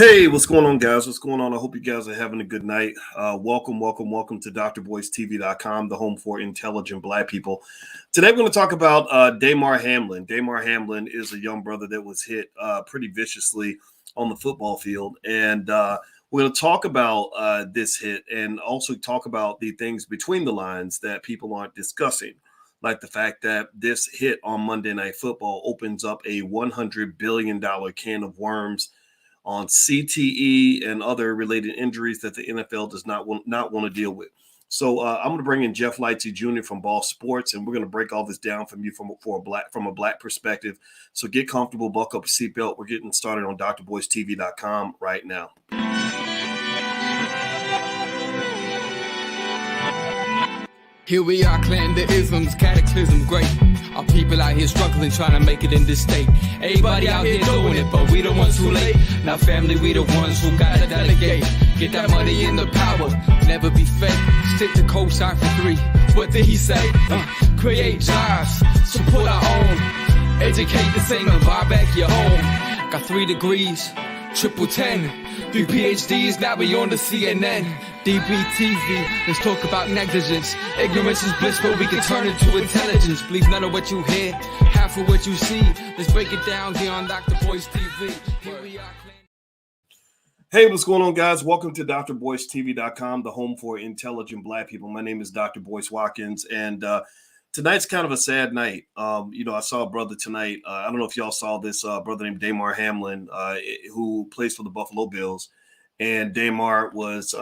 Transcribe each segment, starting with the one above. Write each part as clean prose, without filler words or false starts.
Hey, what's going on, guys? What's going on? I hope you guys are having a good night. Welcome to drboycetv.com, the home for intelligent Black people. Today, we're going to talk about Damar Hamlin. Damar Hamlin is a young brother that was hit pretty viciously on the football field. And we're going to talk about this hit and also talk about the things between the lines that people aren't discussing, like the fact that this hit on Monday Night Football opens up a $100 billion can of worms on CTE and other related injuries that the NFL does not want to deal with. So I'm going to bring in Jeff Lightsey Jr. from Ball Sports, and we're going to break all this down from you from a black perspective. So get comfortable, buckle up a seatbelt. We're getting started on drboycetv.com right now. Here we are, clan the isms, cataclysm, great. Our people out here struggling, trying to make it in this state. Everybody out here doing it, but we the ones too late. Now family, we the ones who gotta delegate. Get that money in the power, never be fake. Stick to cosign for 3. What did he say? Create jobs, support our own. Educate the same and buy back your home. Got 3 degrees, triple 10. 3 PhDs, now we on the CNN. DBTV, let's talk about negligence. Ignorance is bliss, but we can turn it to intelligence. Believe none of what you hear, half of what you see. Let's break it down here on Dr. Boyce TV. Here we are. Hey, what's going on, guys? Welcome to drboycetv.com, the home for intelligent Black people. My name is Dr. Boyce Watkins, and tonight's kind of a sad night. I saw a brother tonight. I don't know if y'all saw this brother named Damar Hamlin, who plays for the Buffalo Bills. And Damar was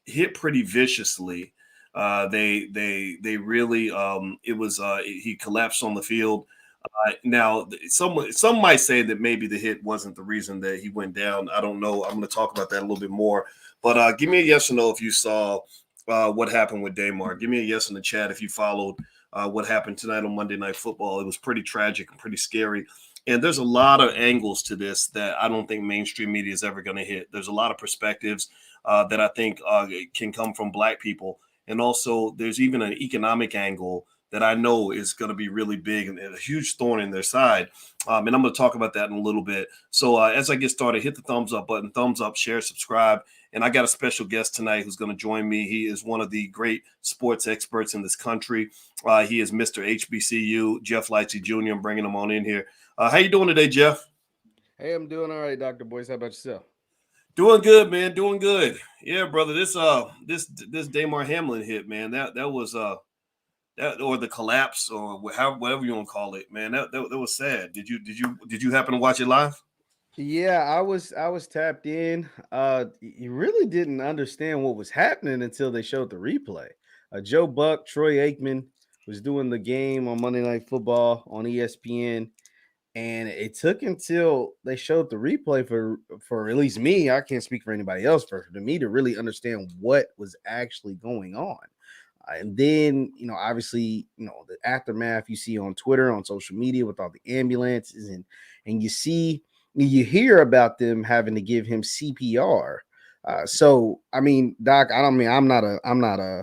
hit pretty viciously. They really he collapsed on the field. Now, some might say that maybe the hit wasn't the reason that he went down. I don't know. I'm going to talk about that a little bit more. But give me a yes or no if you saw what happened with Damar. Give me a yes in the chat if you followed what happened tonight on Monday Night Football. It was pretty tragic and pretty scary. And there's a lot of angles to this that I don't think mainstream media is ever going to hit. There's a lot of perspectives that I think can come from Black people. And also there's even an economic angle that I know is going to be really big and a huge thorn in their side. And I'm going to talk about that in a little bit. So as I get started, hit the thumbs up button, thumbs up, share, subscribe. And I got a special guest tonight who's going to join me. He is one of the great sports experts in this country. He is Mr. HBCU, Jeff Lightsey Jr. I'm bringing him on in here. How you doing today, Jeff? Hey, I'm doing all right, Dr. Boyce. How about yourself? Doing good, man. Doing good. Yeah, brother. This Damar Hamlin hit, man. That was that or the collapse or whatever you want to call it, man. That was sad. Did you happen to watch it live? Yeah, I was tapped in. You really didn't understand what was happening until they showed the replay. Joe Buck, Troy Aikman was doing the game on Monday Night Football on ESPN. And it took until they showed the replay for at least me, I can't speak for anybody else, for me to really understand what was actually going on. And then, obviously, the aftermath you see on Twitter, on social media with all the ambulances and you hear about them having to give him CPR. So, I mean, Doc, I'm not a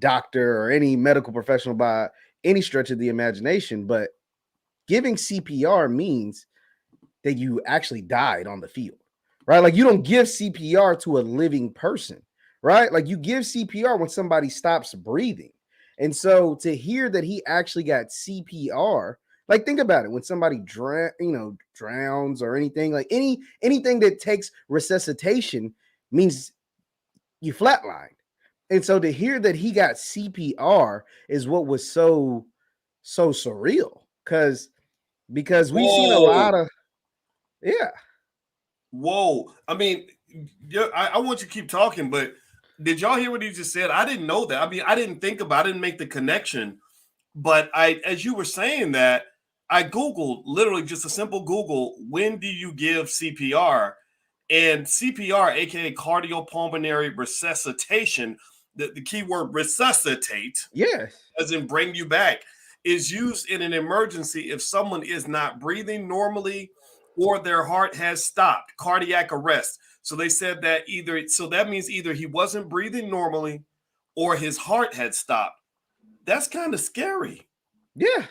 doctor or any medical professional by any stretch of the imagination, but giving CPR means that you actually died on the field, right? Like you don't give CPR to a living person, right? Like you give CPR when somebody stops breathing. And so to hear that he actually got CPR, like think about it, when somebody drowns or anything, like anything that takes resuscitation means you flatlined. And so to hear that he got CPR is what was so surreal because we've seen a lot of, yeah. Whoa. I mean, I want you to keep talking, but did y'all hear what he just said? I didn't know that. I mean, I didn't make the connection, but as you were saying that, I Googled, literally just a simple Google, when do you give CPR? And CPR, aka cardiopulmonary resuscitation, the key word resuscitate, yes, as in bring you back, is used in an emergency if someone is not breathing normally or their heart has stopped, cardiac arrest. So they said that that means either he wasn't breathing normally or his heart had stopped. That's kind of scary. Yeah,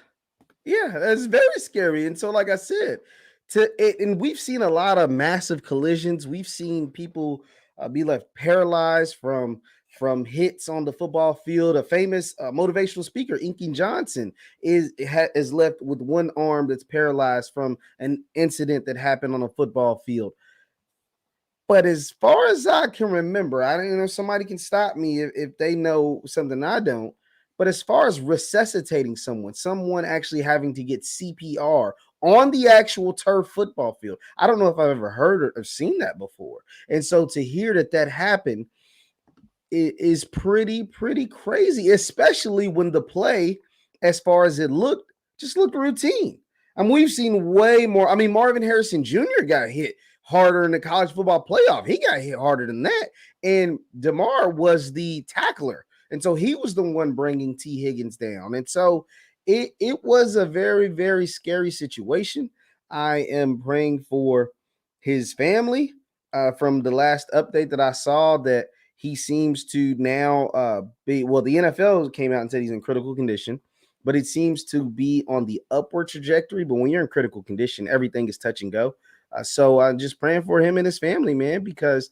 that's very scary. And so, like I said, to it, and we've seen a lot of massive collisions. We've seen people be left paralyzed from hits on the football field. A famous motivational speaker, Inky Johnson, is left with one arm that's paralyzed from an incident that happened on a football field. But as far as I can remember, I don't know if somebody can stop me if they know something I don't. But as far as resuscitating someone actually having to get CPR on the actual turf football field, I don't know if I've ever heard or seen that before. And so to hear that happened, it is pretty crazy, especially when the play, as far as it looked, just looked routine. I mean, we've seen way more. I mean, Marvin Harrison Jr. got hit harder in the college football playoff. He got hit harder than that. And Damar was the tackler. And so he was the one bringing T. Higgins down. And so it was a very scary situation. I am praying for his family. From the last update that I saw, that he seems to now the NFL came out and said he's in critical condition, but it seems to be on the upward trajectory. But when you're in critical condition, everything is touch and go. So I'm just praying for him and his family, man, because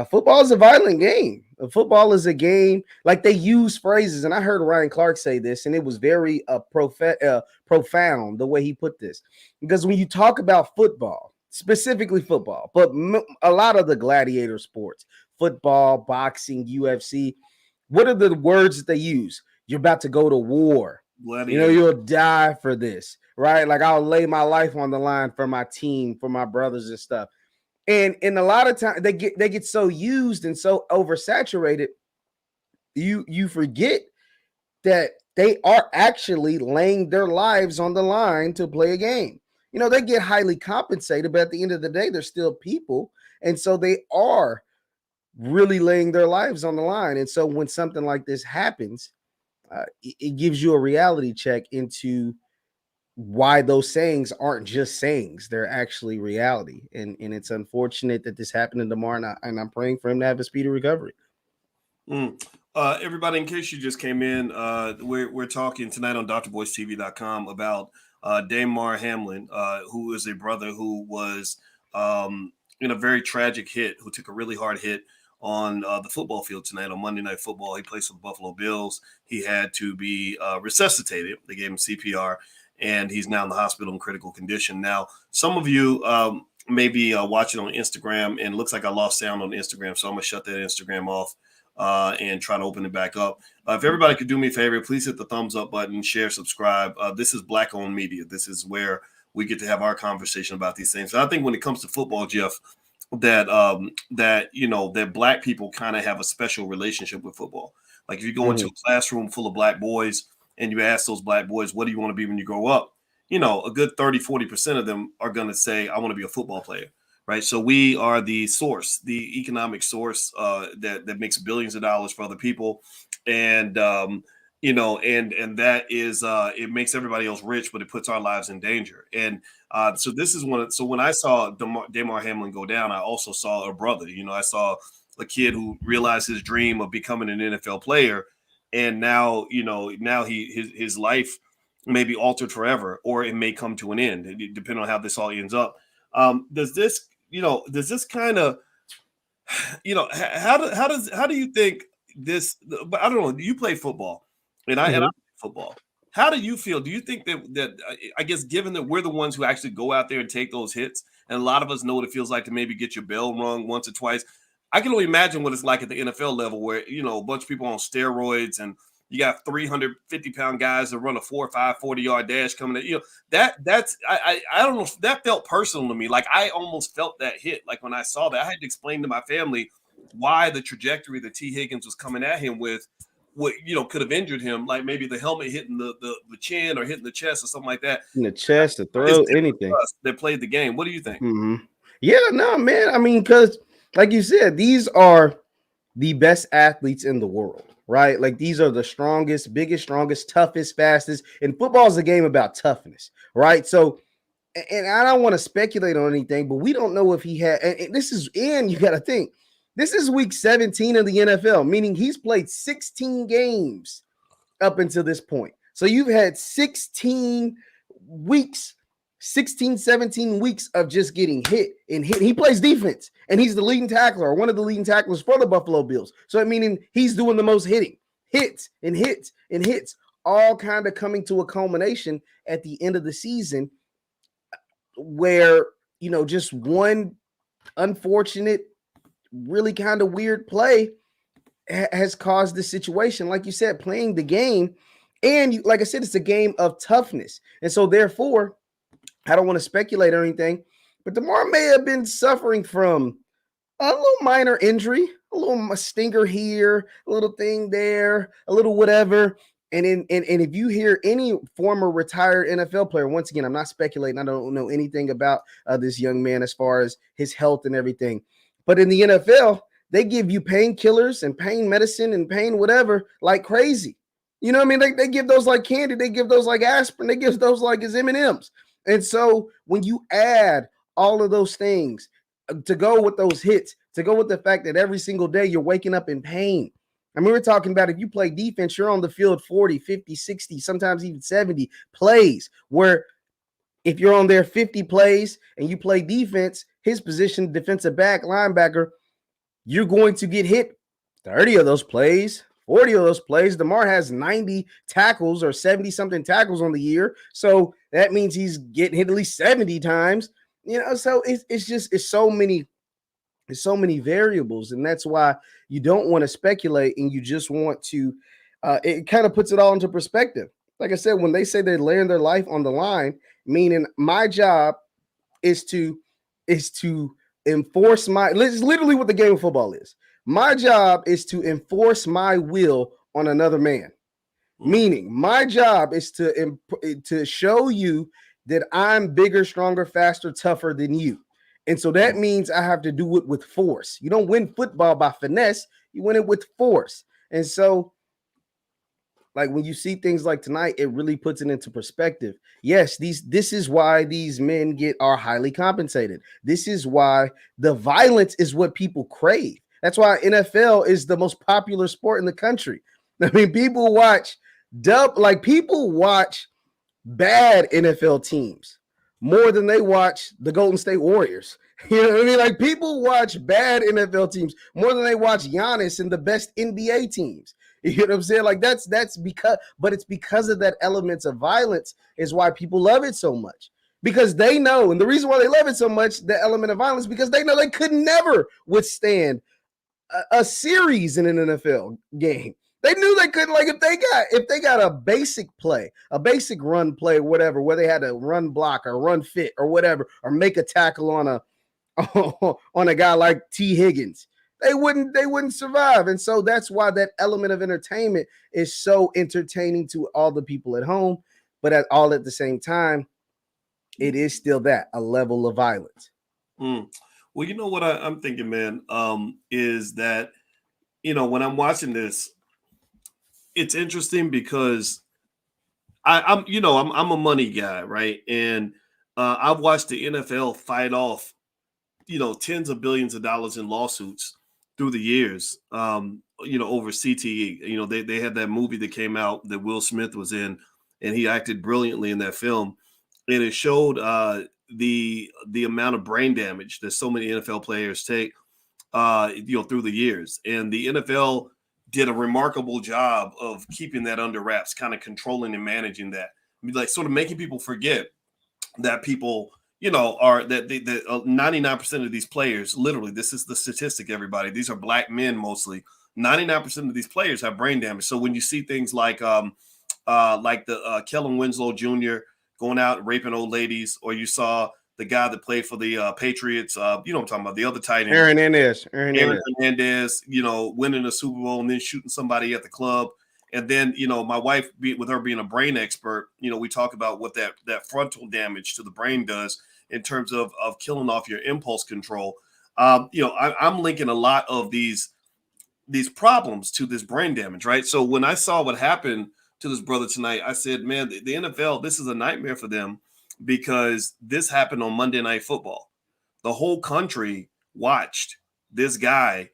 football is a violent game. Football is a game, like, they use phrases, and I heard Ryan Clark say this, and it was very profound the way he put this. Because when you talk about football, specifically football, but a lot of the gladiator sports, football, boxing, UFC, what are the words that they use? You're about to go to war. Gladiator. You'll die for this, right? Like, I'll lay my life on the line for my team, for my brothers and stuff. And a lot of times they get so used and so oversaturated, you forget that they are actually laying their lives on the line to play a game. They get highly compensated, but at the end of the day, they're still people. And so they are really laying their lives on the line. And so when something like this happens, it gives you a reality check into why those sayings aren't just sayings. They're actually reality. And it's unfortunate that this happened to Damar, and I'm praying for him to have a speedy recovery. Everybody, in case you just came in, we're talking tonight on drboycetv.com about Damar Hamlin, who is a brother who was in a very tragic hit, who took a really hard hit on the football field tonight on Monday Night Football. He plays for the Buffalo Bills. He had to be resuscitated. They gave him CPR, and he's now in the hospital in critical condition. Now, some of you may be watching on Instagram, and it looks like I lost sound on Instagram, so I'm going to shut that Instagram off and try to open it back up. If everybody could do me a favor, please hit the thumbs up button, share, subscribe. This is Black-owned media. This is where we get to have our conversation about these things. So I think when it comes to football, Jeff, that Black people kind of have a special relationship with football. Like, if you go into a classroom full of Black boys and you ask those Black boys, what do you want to be when you grow up? A good 30-40% of them are going to say, I want to be a football player. Right. So we are the source, the economic source that makes billions of dollars for other people. And, and that is it makes everybody else rich, but it puts our lives in danger. And so this is when I saw Damar Hamlin go down, I also saw a brother. I saw a kid who realized his dream of becoming an NFL player. And now, his life may be altered forever, or it may come to an end, depending on how this all ends up. Does this kind of, how do you think this? But I don't know. You play football, and I play football. How do you feel? Do you think that I guess, given that we're the ones who actually go out there and take those hits, and a lot of us know what it feels like to maybe get your bell rung once or twice? I can only imagine what it's like at the NFL level, where a bunch of people on steroids, and you got 350-pound guys that run a 4 or 5 40-yard dash coming in. That's I don't know. That felt personal to me. Like, I almost felt that hit. Like, when I saw that, I had to explain to my family why the trajectory that T. Higgins was coming at him with, what could have injured him. Like, maybe the helmet hitting the chin, or hitting the chest, or something like that. In the chest, the throat, anything. That played the game. What do you think? Yeah, no, man. I mean, because like you said, these are the best athletes in the world. Right? Like, these are the strongest, biggest, strongest, toughest, fastest. And football is a game about toughness, right? So, and I don't want to speculate on anything, but we don't know if he had, and this is, and you got to think, this is week 17 of the NFL, meaning he's played 16 games up until this point. So you've had 16 weeks 16, 17 weeks of just getting hit and hit. He plays defense, and he's the leading tackler, or one of the leading tacklers for the Buffalo Bills. So, meaning he's doing the most hitting, hits and hits and hits, all kind of coming to a culmination at the end of the season where, just one unfortunate, really kind of weird play has caused this situation. Like you said, playing the game, and like I said, it's a game of toughness. And so, therefore, I don't want to speculate or anything, but Damar may have been suffering from a little minor injury, a little stinger here, a little thing there, a little whatever. And if you hear any former retired NFL player, once again, I'm not speculating. I don't know anything about this young man as far as his health and everything. But in the NFL, they give you painkillers and pain medicine and pain whatever like crazy. You know what I mean? They give those like candy. They give those like aspirin. They give those like as M&Ms. And so when you add all of those things to go with those hits, to go with the fact that every single day you're waking up in pain. I mean, we're talking about if you play defense, you're on the field 40, 50, 60, sometimes even 70 plays, where if you're on there 50 plays and you play defense, his position, defensive back, linebacker, you're going to get hit 30 of those plays. 40 of those plays. Damar has 90 tackles or 70-something tackles on the year. So that means he's getting hit at least 70 times. So it's so many variables. And that's why you don't want to speculate, and you just want to it kind of puts it all into perspective. Like I said, when they say they're laying their life on the line, meaning my job is to enforce it's literally what the game of football is. My job is to enforce my will on another man. Meaning my job is to show you that I'm bigger, stronger, faster, tougher than you. And so that means I have to do it with force. You don't win football by finesse. You win it with force. And so, like, when you see things like tonight, it really puts it into perspective. Yes, this is why these men are highly compensated. This is why the violence is what people crave. That's why NFL is the most popular sport in the country. I mean, people watch bad NFL teams more than they watch the Golden State Warriors. You know what I mean? Like, people watch bad NFL teams more than they watch Giannis and the best NBA teams. You know what I'm saying? Like, that's because, but it's because of that elements of violence is why people love it so much. Because they know, and the reason why they love it so much, the element of violence, because they know they could never withstand a series in an NFL game. They knew they couldn't. Like, if they got a basic play, a basic run play, whatever, where they had to run block or run fit or whatever, or make a tackle on a guy like T. Higgins, they wouldn't survive. And so that's why that element of entertainment is so entertaining to all the people at home. But at the same time, it is still a level of violence. Well, you know what I'm thinking, man, is that, when I'm watching this, it's interesting because I'm a money guy, right? And I've watched the NFL fight off, tens of billions of dollars in lawsuits through the years, over CTE. They had that movie that came out that Will Smith was in, and he acted brilliantly in that film. And it showed the amount of brain damage that so many NFL players take, through the years. And the NFL did a remarkable job of keeping that under wraps, kind of controlling and managing that. I mean, like, sort of making people forget that people, are that 99% of these players, literally, this is the statistic, everybody. These are black men mostly. 99% of these players have brain damage. So when you see things like Kellen Winslow Jr. going out and raping old ladies, or you saw the guy that played for the Patriots, what I'm talking about, the other tight end, Aaron Hernandez, winning a Super Bowl and then shooting somebody at the club. And then, my wife, with her being a brain expert, we talk about what that frontal damage to the brain does in terms of killing off your impulse control. I'm linking a lot of these problems to this brain damage, right? So when I saw what happened to this brother tonight, I said, man, the NFL, this is a nightmare for them, because this happened on Monday Night Football. The whole country watched this guy,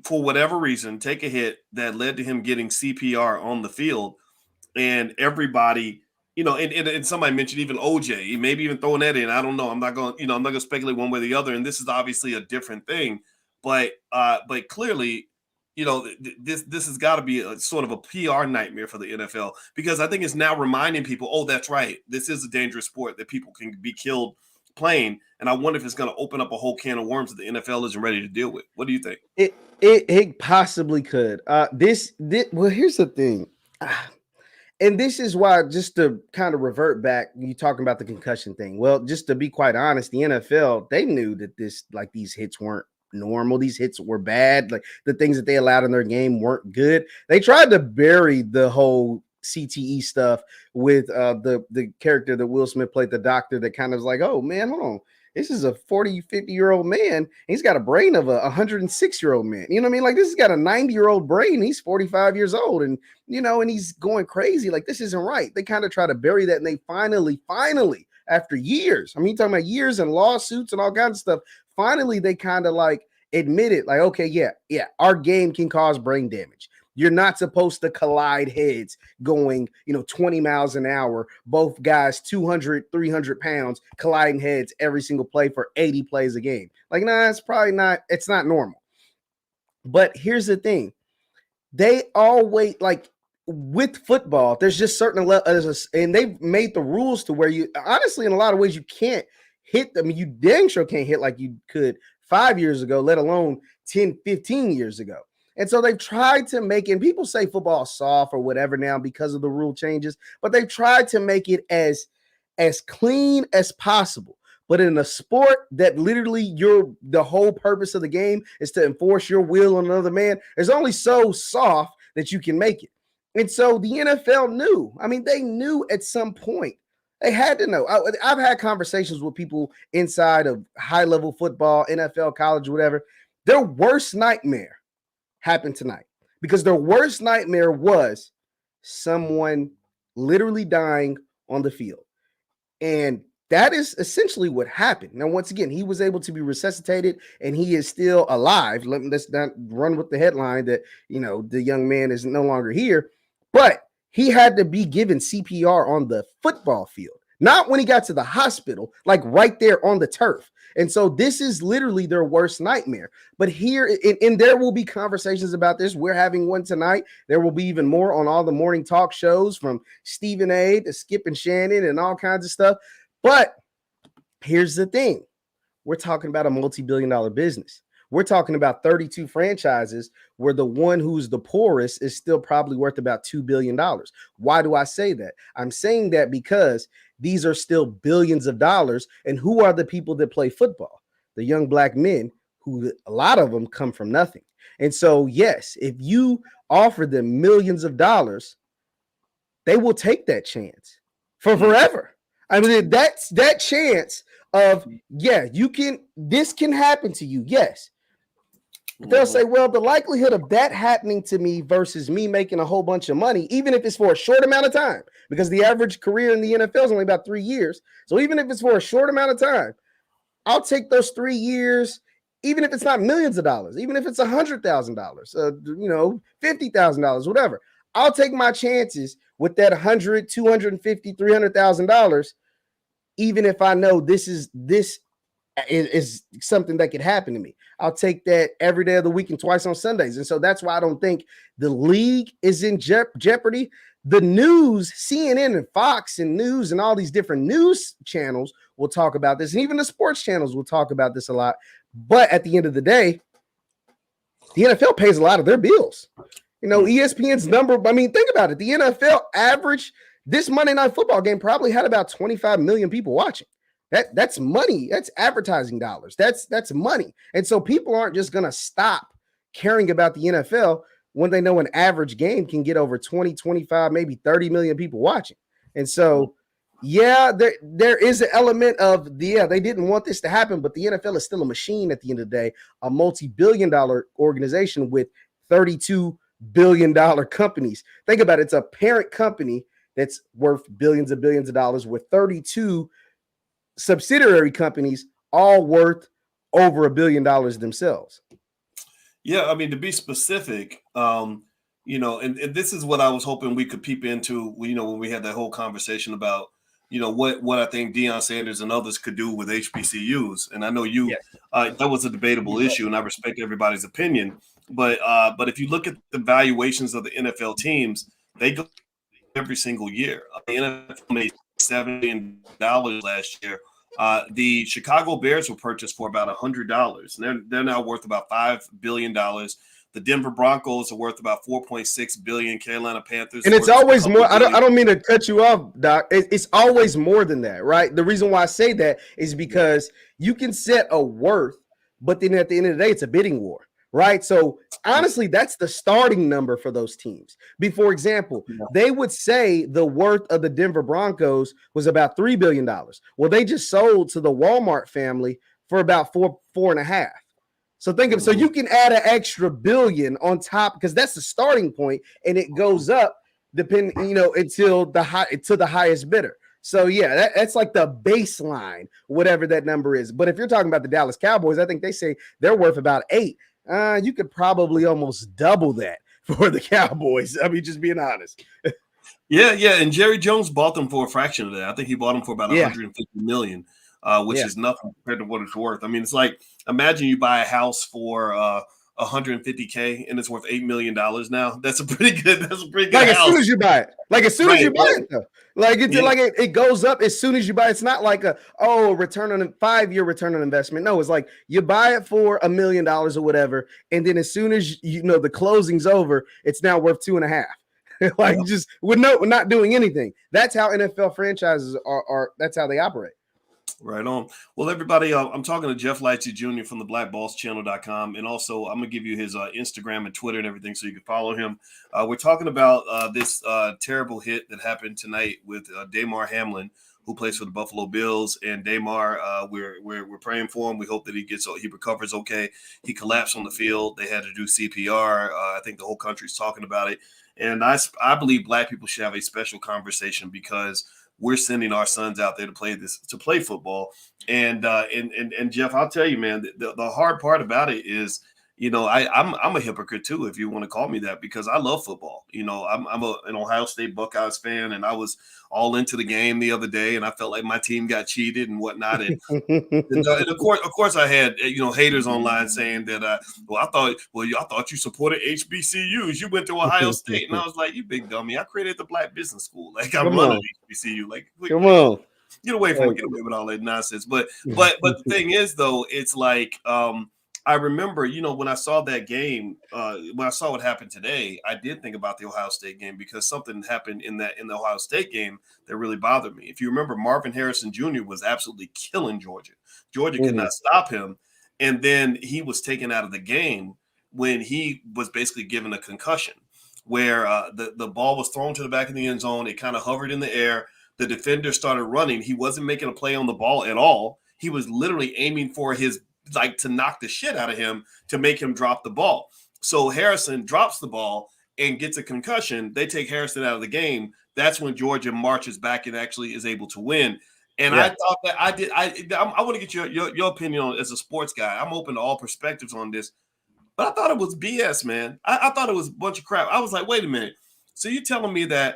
for whatever reason, take a hit that led to him getting CPR on the field. And everybody, and somebody mentioned even OJ, maybe even throwing that in. I don't know. I'm not going to speculate one way or the other. And this is obviously a different thing, but clearly, this has got to be a sort of a PR nightmare for the NFL, because I think it's now reminding people, oh, that's right, this is a dangerous sport that people can be killed playing. And I wonder if it's going to open up a whole can of worms that the NFL isn't ready to deal with. What do you think? It possibly could. Well, here's the thing. And this is why, just to kind of revert back, you talking about the concussion thing. Well, just to be quite honest, the NFL, they knew that these hits weren't normal. These hits were bad. Like, the things that they allowed in their game weren't good. They tried to bury the whole CTE stuff with the character that Will Smith played, the doctor, that kind of was like, oh man, hold on. This is a 40, 50-year-old man. He's got a brain of a 106-year-old man. You know what I mean? Like, this has got a 90-year-old brain. He's 45 years old, and and he's going crazy. Like, this isn't right. They kind of try to bury that, and they finally, after years, I mean, talking about years and lawsuits and all kinds of stuff, finally they kind of like admit it. Like, okay, yeah, our game can cause brain damage. You're not supposed to collide heads going, 20 miles an hour, both guys 200, 300 pounds colliding heads every single play for 80 plays a game. Like, nah, it's not normal. But here's the thing. They always, like, with football, there's just certain levels, and they've made the rules to where you, honestly, in a lot of ways, you can't hit them. You dang sure can't hit like you could 5 years ago, let alone 10, 15 years ago. And so they've tried to make it, and people say football is soft or whatever now because of the rule changes, but they've tried to make it as clean as possible. But in a sport that literally the whole purpose of the game is to enforce your will on another man, there's only so soft that you can make it. And so the NFL knew. I mean, they knew at some point. They had to know. I've had conversations with people inside of high-level football, NFL, college, whatever. Their worst nightmare happened tonight, because their worst nightmare was someone literally dying on the field. And that is essentially what happened. Now, once again, he was able to be resuscitated and he is still alive. Let's not run with the headline that, the young man is no longer here, but he had to be given CPR on the football field, not when he got to the hospital, like right there on the turf. And so this is literally their worst nightmare. But here, and there will be conversations about this. We're having one tonight. There will be even more on all the morning talk shows, from Stephen A. to Skip and Shannon and all kinds of stuff. But here's the thing. We're talking about a multi-billion-dollar business. We're talking about 32 franchises where the one who's the poorest is still probably worth about $2 billion. Why do I say that? I'm saying that because these are still billions of dollars. And who are the people that play football? The young black men, who a lot of them come from nothing. And so, yes, if you offer them millions of dollars, they will take that chance for forever. I mean, that's that chance of, this can happen to you. Yes. They'll say, well, the likelihood of that happening to me versus me making a whole bunch of money, even if it's for a short amount of time, because the average career in the NFL is only about 3 years. So even if it's for a short amount of time, I'll take those 3 years, even if it's not millions of dollars, even if it's $100,000, $50,000, whatever. I'll take my chances with that $100,000, $250,000, $300,000, even if I know this is something that could happen to me. I'll take that every day of the week and twice on Sundays. And so that's why I don't think the league is in jeopardy. The news, CNN and Fox and News and all these different news channels will talk about this. And even the sports channels will talk about this a lot. But at the end of the day, the NFL pays a lot of their bills. ESPN's number, I mean, think about it. The NFL average, this Monday Night Football game probably had about 25 million people watching. That's money. That's advertising dollars. That's money. And so people aren't just going to stop caring about the NFL when they know an average game can get over 20, 25, maybe 30 million people watching. And so, there is an element of, they didn't want this to happen, but the NFL is still a machine at the end of the day, a multi-billion-dollar organization with $32 billion companies. Think about it. It's a parent company that's worth billions of dollars with 32 subsidiary companies, all worth over $1 billion themselves. Yeah, I mean, to be specific, and this is what I was hoping we could peep into, when we had that whole conversation about, what I think Deion Sanders and others could do with HBCUs. And I know that was a debatable issue, and I respect everybody's opinion. But if you look at the valuations of the NFL teams, they go every single year. The NFL made $7 million last year. The Chicago Bears were purchased for about $100. And they're now worth about $5 billion. The Denver Broncos are worth about $4.6 billion. Carolina Panthers, and it's always more. I don't mean to cut you off, Doc. It's always more than that, right? The reason why I say that is because you can set a worth, but then at the end of the day, it's a bidding war, right? So honestly, that's the starting number for those teams. For example, they would say the worth of the Denver Broncos was about $3 billion. Well, they just sold to the Walmart family for about four and a half. So so you can add an extra billion on top, because that's the starting point, and it goes up until the highest bidder. So yeah, that's like the baseline, whatever that number is. But if you're talking about the Dallas Cowboys, I think they say they're worth about $8. You could probably almost double that for the Cowboys. I mean, just being honest. Yeah. And Jerry Jones bought them for a fraction of that. I think he bought them for about $150 million. Which is nothing compared to what it's worth. I mean, it's like, imagine you buy a house for $150K and it's worth $8 million now. That's a pretty good house. As soon as you buy it. Though. It goes up as soon as you buy it. It's not like a 5-year return on investment. No, it's like you buy it for $1 million or whatever, and then as soon as the closing's over, it's now worth 2.5. Just with not doing anything. That's how NFL franchises are. That's how they operate. Right on. Well, everybody, I'm talking to Jeff Lightsey Jr. from the blackballschannel.com. And also, I'm going to give you his Instagram and Twitter and everything so you can follow him. We're talking about this terrible hit that happened tonight with Damar Hamlin, who plays for the Buffalo Bills. And Damar, we're praying for him. We hope that he recovers okay. He collapsed on the field. They had to do CPR. I think the whole country's talking about it. And I believe Black people should have a special conversation, because we're sending our sons out there to play football. And Jeff, I'll tell you, man, the hard part about it is, I'm a hypocrite too, if you want to call me that, because I love football. I'm an Ohio State Buckeyes fan, and I was all into the game the other day, and I felt like my team got cheated and whatnot. And, and of course, I had haters online saying that I thought you supported HBCUs. You went to Ohio State, and I was like, you big dummy! I created the Black Business School. Like, I'm running HBCU. Like, come on. Get away with all that nonsense. But the thing is, though, it's like I remember, when I saw that game, when I saw what happened today, I did think about the Ohio State game, because something happened in the Ohio State game that really bothered me. If you remember, Marvin Harrison Jr. was absolutely killing Georgia. Georgia could not stop him. And then he was taken out of the game when he was basically given a concussion, where the ball was thrown to the back of the end zone. It kind of hovered in the air. The defender started running. He wasn't making a play on the ball at all. He was literally aiming for to knock the shit out of him to make him drop the ball. So Harrison drops the ball and gets a concussion. They take Harrison out of the game. That's when Georgia marches back and actually is able to win. And I thought that I want to get your opinion on it as a sports guy. I'm open to all perspectives on this, but I thought it was BS, man. I thought it was a bunch of crap. I was like, wait a minute. So you're telling me so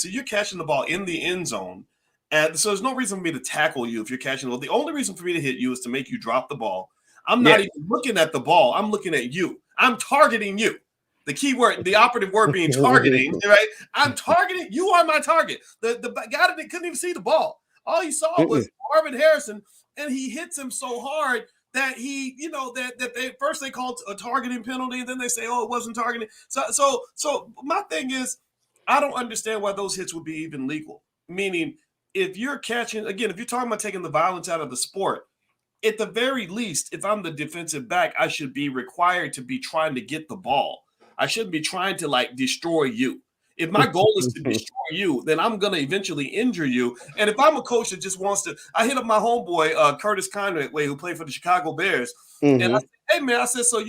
you're catching the ball in the end zone. And so there's no reason for me to tackle you if you're catching the ball. The only reason for me to hit you is to make you drop the ball. I'm not even looking at the ball. I'm looking at you. I'm targeting you. The key word, the operative word being targeting, right? I'm targeting. You are my target. The guy that couldn't even see the ball. All he saw was Marvin Harrison, and he hits him so hard that they called a targeting penalty, and then they say, oh, it wasn't targeting. So my thing is, I don't understand why those hits would be even legal. Meaning, if you're talking about taking the violence out of the sport, at the very least, if I'm the defensive back, I should be required to be trying to get the ball. I shouldn't be trying to destroy you. If my goal is to destroy you, then I'm going to eventually injure you. And if I'm a coach that just wants to, I hit up my homeboy, Curtis Conway, who played for the Chicago Bears. And I said, hey man, I said, so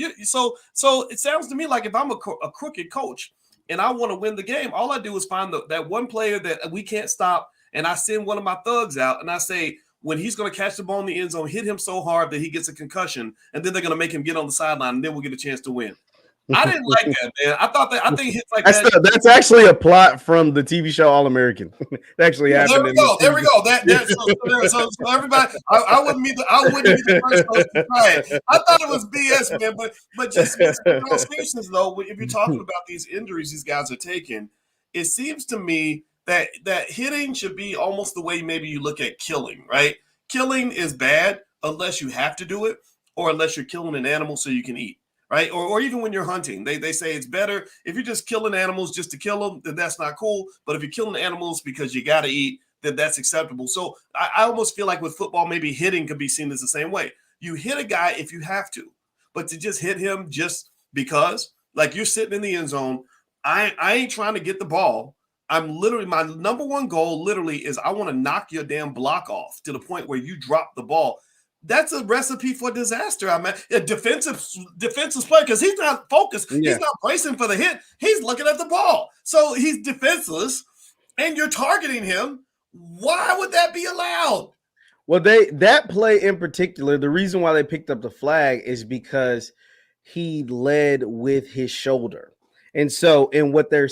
it sounds to me like if I'm a crooked coach and I want to win the game, all I do is find that one player that we can't stop. And I send one of my thugs out and I say, when he's going to catch the ball in the end zone, hit him so hard that he gets a concussion, and then they're going to make him get on the sideline, and then we'll get a chance to win. I didn't like that, man. I think hits like that's actually a plot from the TV show All American. It actually happened. There we go. So everybody, I wouldn't be the first person to try it. I thought it was BS, man. But just in all seriousness, though, if you're talking about these injuries these guys are taking, it seems to me that hitting should be almost the way maybe you look at killing, right? Killing is bad unless you have to do it or unless you're killing an animal so you can eat, right? Or even when you're hunting, they say it's better if you're just killing animals just to kill them, then that's not cool. But if you're killing animals because you got to eat, then that's acceptable. So I almost feel like with football, maybe hitting could be seen as the same way. You hit a guy if you have to, but to just hit him just because, like you're sitting in the end zone, I ain't trying to get the ball. I'm literally, my number one goal literally is I want to knock your damn block off to the point where you drop the ball. That's a recipe for disaster. I mean, a defensive player, because he's not focused. Yeah. He's not bracing for the hit. He's looking at the ball. So he's defenseless, and you're targeting him. Why would that be allowed? Well, that play in particular, the reason why they picked up the flag is because he led with his shoulder. And so, and what they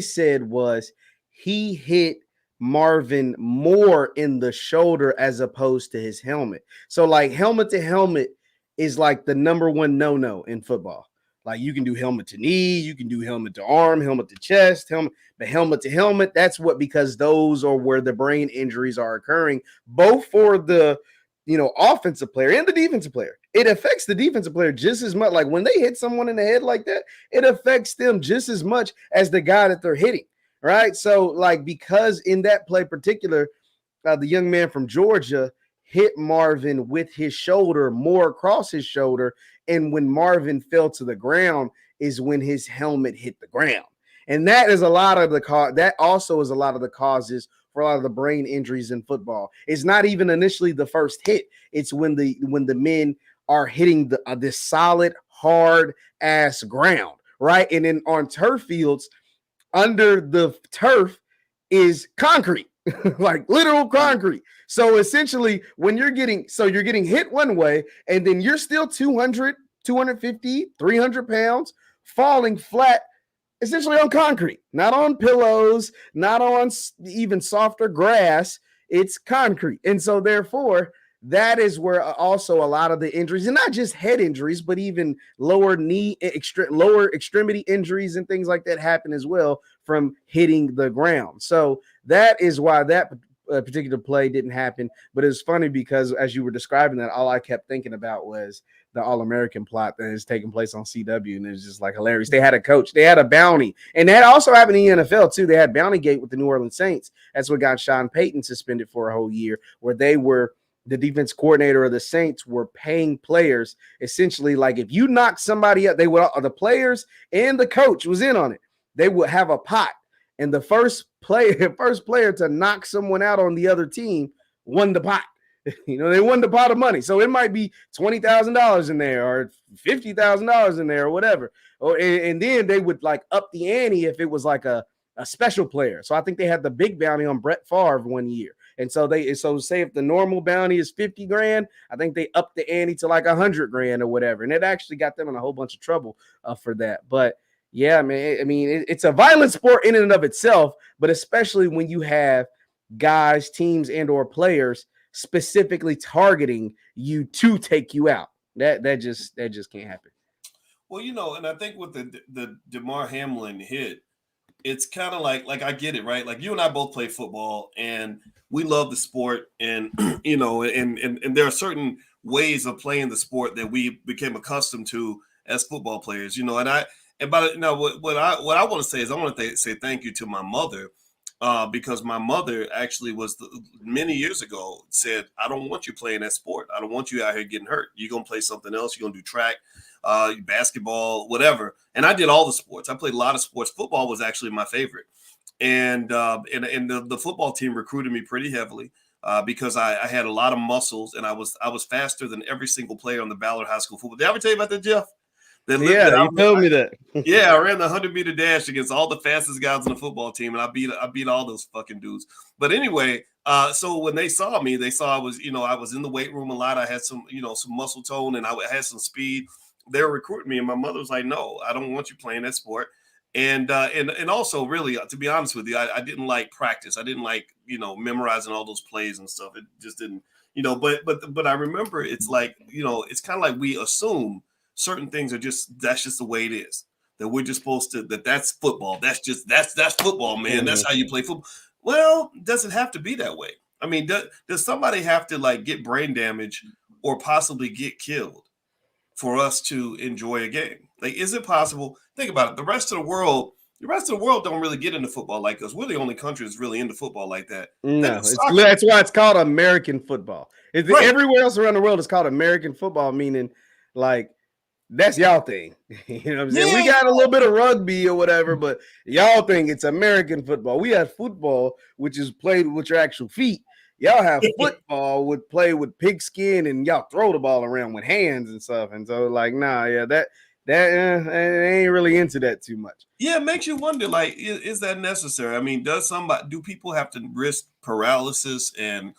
said was he hit Marvin more in the shoulder as opposed to his helmet. So like helmet to helmet is like the number one no-no in football. Like you can do helmet to knee, you can do helmet to arm, helmet to chest, but helmet to helmet, that's because those are where the brain injuries are occurring, both for the offensive player and the defensive player. It affects the defensive player just as much. Like when they hit someone in the head like that, it affects them just as much as the guy that they're hitting. Right. So like, because in that play particular, the young man from Georgia hit Marvin with his shoulder more across his shoulder. And when Marvin fell to the ground is when his helmet hit the ground. And that is a lot of that also is a lot of the causes for a lot of the brain injuries in football. It's not even initially the first hit. It's when the men are hitting this solid, hard ass ground. Right. And then on turf fields, under the turf is concrete, like literal concrete. So essentially when you're getting hit one way and then you're still 200, 250, 300 pounds falling flat, essentially on concrete, not on pillows, not on even softer grass. It's concrete. And so therefore that is where also a lot of the injuries, and not just head injuries, but even lower extremity injuries and things like that happen as well from hitting the ground. So that is why that particular play didn't happen. But it's funny because as you were describing that, all I kept thinking about was the All-American plot that is taking place on CW, and it's just like hilarious. They had a coach, they had a bounty, and that also happened in the NFL too. They had Bounty Gate with the New Orleans Saints. That's what got Sean Payton suspended for a whole year, where the defense coordinator of the Saints were paying players essentially like if you knock somebody up, the players and the coach was in on it. They would have a pot, and the first player to knock someone out on the other team won the pot. They won the pot of money. So it might be $20,000 in there or $50,000 in there or whatever. And then they would like up the ante if it was like a special player. So I think they had the big bounty on Brett Favre one year. And so say if the normal bounty is $50,000, I think they upped the ante to like $100,000 or whatever. And it actually got them in a whole bunch of trouble for that. But yeah, man, I mean, it's a violent sport in and of itself, but especially when you have guys, teams, and or players specifically targeting you to take you out. That just can't happen. Well, and I think with the Damar Hamlin hit, it's kind of like I get it, right? Like you and I both play football and we love the sport, and and there are certain ways of playing the sport that we became accustomed to as football players, what I want to say is I want to say thank you to my mother, because my mother actually was many years ago said, I don't want you playing that sport. I don't want you out here getting hurt. You're going to play something else. You're going to do track, basketball, whatever. And I did all the sports. I played a lot of sports. Football was actually my favorite. And the football team recruited me pretty heavily because I had a lot of muscles, and I was faster than every single player on the Ballard High School football. Did I ever tell you about that, Jeff? You told me that. Yeah, I ran the 100-meter dash against all the fastest guys on the football team, and I beat all those fucking dudes. But anyway, so when they saw me, they saw I was in the weight room a lot. I had some muscle tone, and I had some speed. they were recruiting me, and my mother was like, "No, I don't want you playing that sport." And also, really, to be honest with you, I didn't like practice. I didn't like, memorizing all those plays and stuff. It just didn't, But I remember it's like, it's kind of like we assume certain things that's just the way it is. That we're just supposed to, that's football. That's football, man. Mm-hmm. That's how you play football. Well, does it have to be that way? I mean, does somebody have to like get brain damage or possibly get killed for us to enjoy a game? Like, is it possible? Think about it. The rest of the world don't really get into football like us. We're the only country that's really into football like that. No, that's why it's called American football. Right. Everywhere else around the world is called American football, meaning like that's y'all thing. You know what I'm saying? Yeah. We got a little bit of rugby or whatever, but y'all think it's American football. We have football, which is played with your actual feet. Y'all have football would play with pigskin and y'all throw the ball around with hands and stuff. And so like, that ain't really into that too much. Yeah, it makes you wonder, like, is that necessary? I mean, do people have to risk paralysis and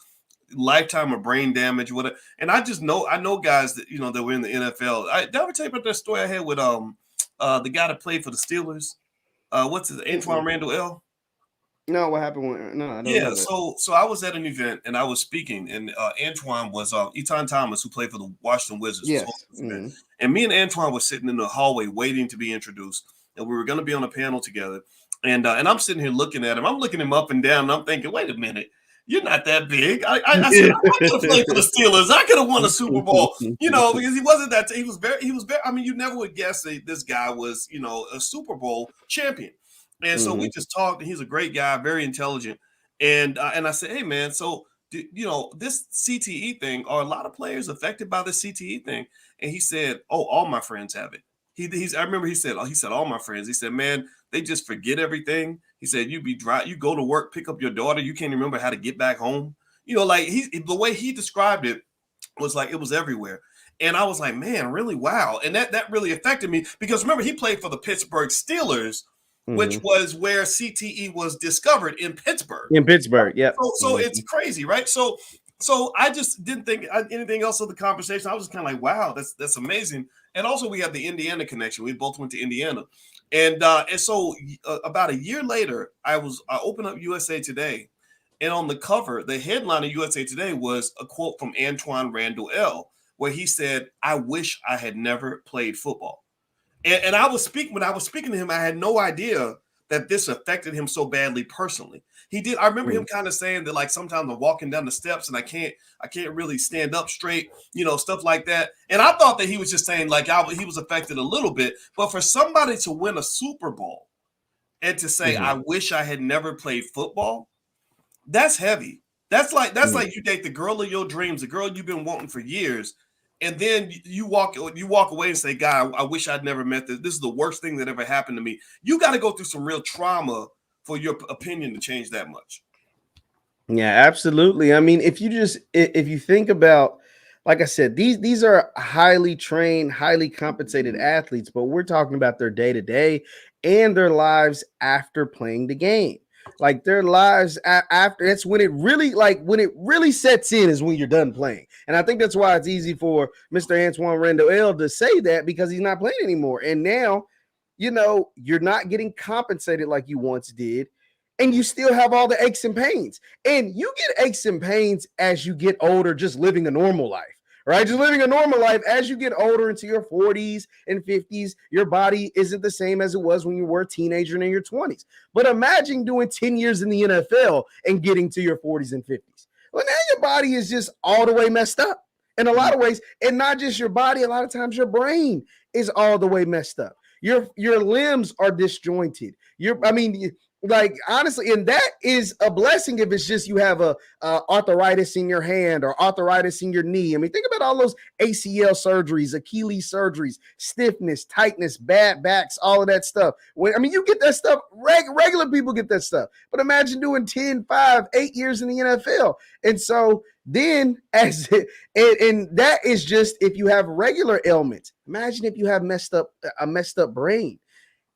lifetime of brain damage? Whatever. And I know guys that, that were in the NFL. Did I ever tell you about that story I had with the guy that played for the Steelers? What's his Antoine Randall L? No, what happened? I don't know. So I was at an event and I was speaking, and Antoine was Eton Thomas, who played for the Washington Wizards. Yes. And me and Antoine were sitting in the hallway waiting to be introduced, and we were going to be on a panel together. And I'm sitting here looking at him. I'm looking him up and down, and I'm thinking, wait a minute, you're not that big. I said, I could have played for the Steelers. I could have won a Super Bowl, because he wasn't that. He was very. I mean, you never would guess that this guy was, a Super Bowl champion. And so we just talked, and he's a great guy, very intelligent. And I said, hey, man, so, this CTE thing, are a lot of players affected by the CTE thing? And he said, oh, all my friends have it. I remember he said, all my friends. He said, man, they just forget everything. He said, you be dry. You go to work, pick up your daughter. You can't remember how to get back home. Like the way he described it was like it was everywhere. And I was like, man, really? Wow. And that really affected me because remember, he played for the Pittsburgh Steelers, which was where CTE was discovered in Pittsburgh. Yeah. So it's crazy, right? So I just didn't think anything else of the conversation. I was just kind of like, wow, that's amazing. And also we have the Indiana connection. We both went to Indiana. And so about a year later, I opened up USA Today, and on the cover, the headline of USA Today was a quote from Antoine Randall L., where he said, I wish I had never played football. And when I was speaking to him, I had no idea that this affected him so badly personally. I remember him kind of saying that, like, sometimes I'm walking down the steps and I can't really stand up straight, stuff like that. And I thought that he was just saying like he was affected a little bit, but for somebody to win a Super Bowl and to say, I wish I had never played football, that's heavy. That's like you date the girl of your dreams, the girl you've been wanting for years. And then you walk away and say, God, I wish I'd never met this. This is the worst thing that ever happened to me. You got to go through some real trauma for your opinion to change that much. Yeah, absolutely. I mean, if you think about, like I said, these are highly trained, highly compensated athletes, but we're talking about their day-to-day and their lives after playing the game. Like their lives after, that's when it really sets in, is when you're done playing. And I think that's why it's easy for Mr. Antoine Randall L. to say that, because he's not playing anymore. And now, you're not getting compensated like you once did. And you still have all the aches and pains. And you get aches and pains as you get older, just living a normal life. Right? Just living a normal life. As you get older into your 40s and 50s, your body isn't the same as it was when you were a teenager and in your 20s. But imagine doing 10 years in the NFL and getting to your 40s and 50s. Well, now your body is just all the way messed up in a lot of ways. And not just your body, a lot of times your brain is all the way messed up. Your limbs are disjointed. Like, honestly, and that is a blessing if it's just you have a arthritis in your hand or arthritis in your knee. I mean, think about all those ACL surgeries, Achilles surgeries, stiffness, tightness, bad backs, all of that stuff. You get that stuff. Regular people get that stuff. But imagine doing 10, 5, 8 years in the NFL. And so then and that is just if you have regular ailments. Imagine if you have a messed up brain.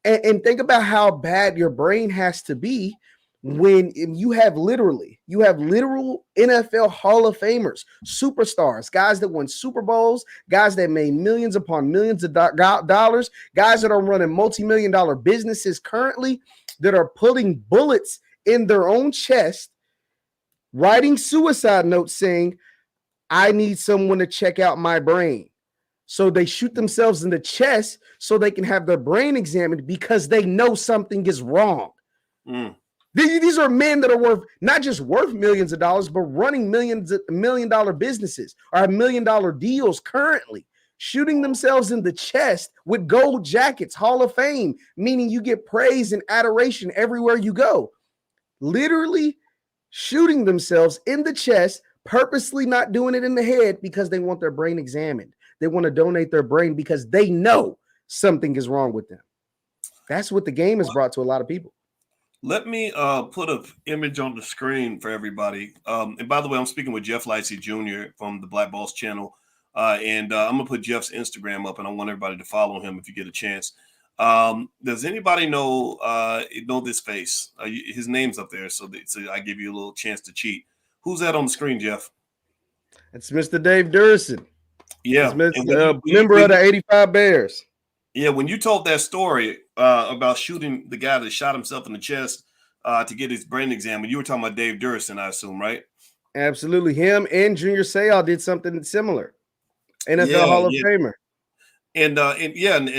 And think about how bad your brain has to be when you have literal NFL Hall of Famers, superstars, guys that won Super Bowls, guys that made millions upon millions of dollars, guys that are running multi-million-dollar businesses currently, that are putting bullets in their own chest, writing suicide notes saying, I need someone to check out my brain. So they shoot themselves in the chest so they can have their brain examined because they know something is wrong. These are men that are not just worth millions of dollars, but running million-dollar businesses or $1 million deals currently, shooting themselves in the chest with gold jackets, Hall of Fame, meaning you get praise and adoration everywhere you go. Literally shooting themselves in the chest, purposely not doing it in the head because they want their brain examined. They want to donate their brain because they know something is wrong with them. That's what the game has brought to a lot of people. Let me put an image on the screen for everybody. And by the way, I'm speaking with Jeff Lightsey Jr. from the Black Boss channel. And I'm going to put Jeff's Instagram up, and I want everybody to follow him if you get a chance. Does anybody know this face? His name's up there, so I give you a little chance to cheat. Who's that on the screen, Jeff? It's Mr. Dave Duerson. Yeah. Member of the 85 Bears. Yeah, when you told that story about shooting the guy that shot himself in the chest to get his brain examined, you were talking about Dave Duerson, I assume, right? Absolutely. Him and Junior Seau did something similar. NFL Hall of Famer. And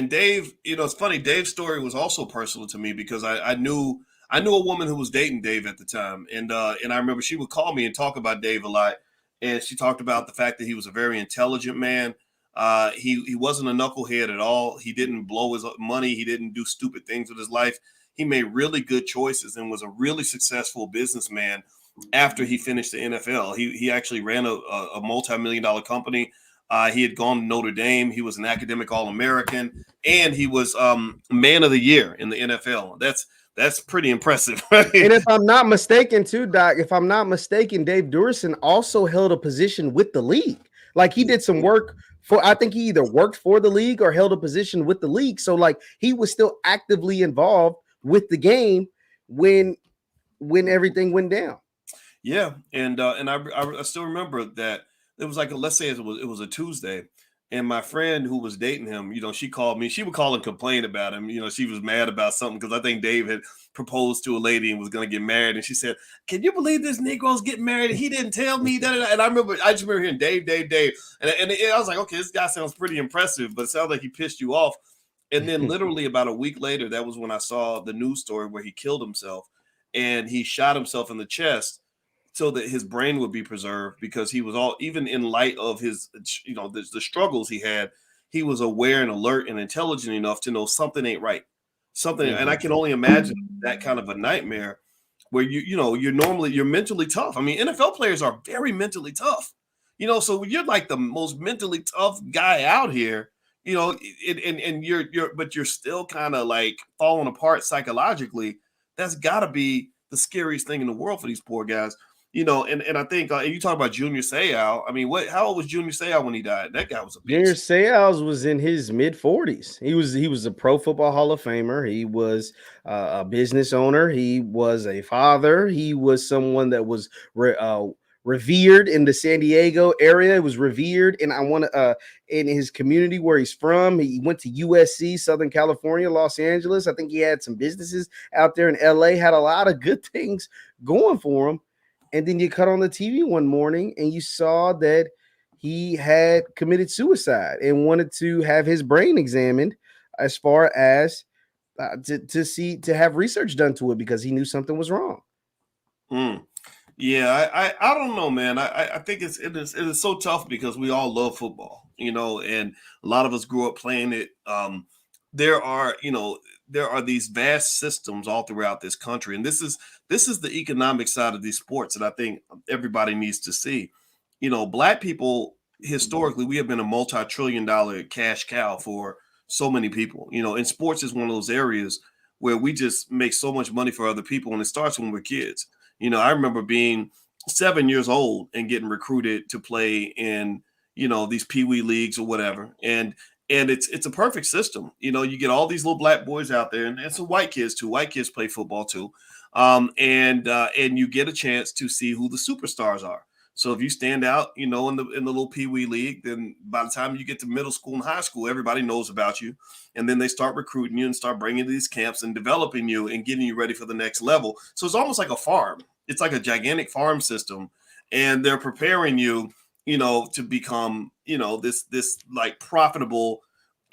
Dave, it's funny. Dave's story was also personal to me because I knew a woman who was dating Dave at the time, and I remember she would call me and talk about Dave a lot, and she talked about the fact that he was a very intelligent man. He wasn't a knucklehead at all. He didn't blow his money. He didn't do stupid things with his life. He made really good choices and was a really successful businessman after he finished the NFL. He actually ran a multi-million-dollar company. He had gone to Notre Dame. He was an academic All-American, and he was Man of the Year in the NFL. That's pretty impressive. Right? And if I'm not mistaken, too, Doc, Dave Duerson also held a position with the league. Like he did some work I think he either worked for the league or held a position with the league. So like he was still actively involved with the game when everything went down. Yeah. And I still remember that it was like, let's say it was a Tuesday, and my friend who was dating him, she called me. She would call and complain about him. She was mad about something because I think Dave had proposed to a lady and was going to get married. And she said, "Can you believe this Negro's getting married? He didn't tell me that." And I just remember hearing Dave. And I was like, okay, this guy sounds pretty impressive, but it sounds like he pissed you off. And then literally about a week later, that was when I saw the news story where he killed himself, and he shot himself in the chest so that his brain would be preserved, because he was even in light of his, the struggles he had, he was aware and alert and intelligent enough to know something ain't right. And I can only imagine that kind of a nightmare where you're mentally tough. I mean, NFL players are very mentally tough, so you're like the most mentally tough guy out here, and you're still kind of like falling apart psychologically. That's gotta be the scariest thing in the world for these poor guys. And I think, and you talk about Junior Seau. I mean, how old was Junior Seau when he died? That guy was a beast. Junior Seau was in his mid-40s. He was a Pro Football Hall of Famer. He was a business owner. He was a father. He was someone that was revered in the San Diego area. It was revered, and in his community where he's from. He went to USC, Southern California, Los Angeles. I think he had some businesses out there in LA. Had a lot of good things going for him. And then you cut on the TV one morning and you saw that he had committed suicide and wanted to have his brain examined, as far as to have research done to it, because he knew something was wrong. Yeah, I don't know, man. I think it is so tough because we all love football, and a lot of us grew up playing it. There are these vast systems all throughout this country, and this is the economic side of these sports that I think everybody needs to see. Black people, historically, we have been a multi-trillion-dollar cash cow for so many people. And sports is one of those areas where we just make so much money for other people, and it starts when we're kids. I remember being 7 years old and getting recruited to play in, these peewee leagues or whatever. And And it's a perfect system. You know, you get all these little black boys out there, and some white kids too. White kids play football too, and you get a chance to see who the superstars are. So if you stand out, you know, in the little Pee Wee league, then by the time you get to middle school and high school, everybody knows about you, and then they start recruiting you and start bringing you to these camps and developing you and getting you ready for the next level. So it's almost like a farm. It's like a gigantic farm system, and they're preparing you, you know, to become, you know, this like profitable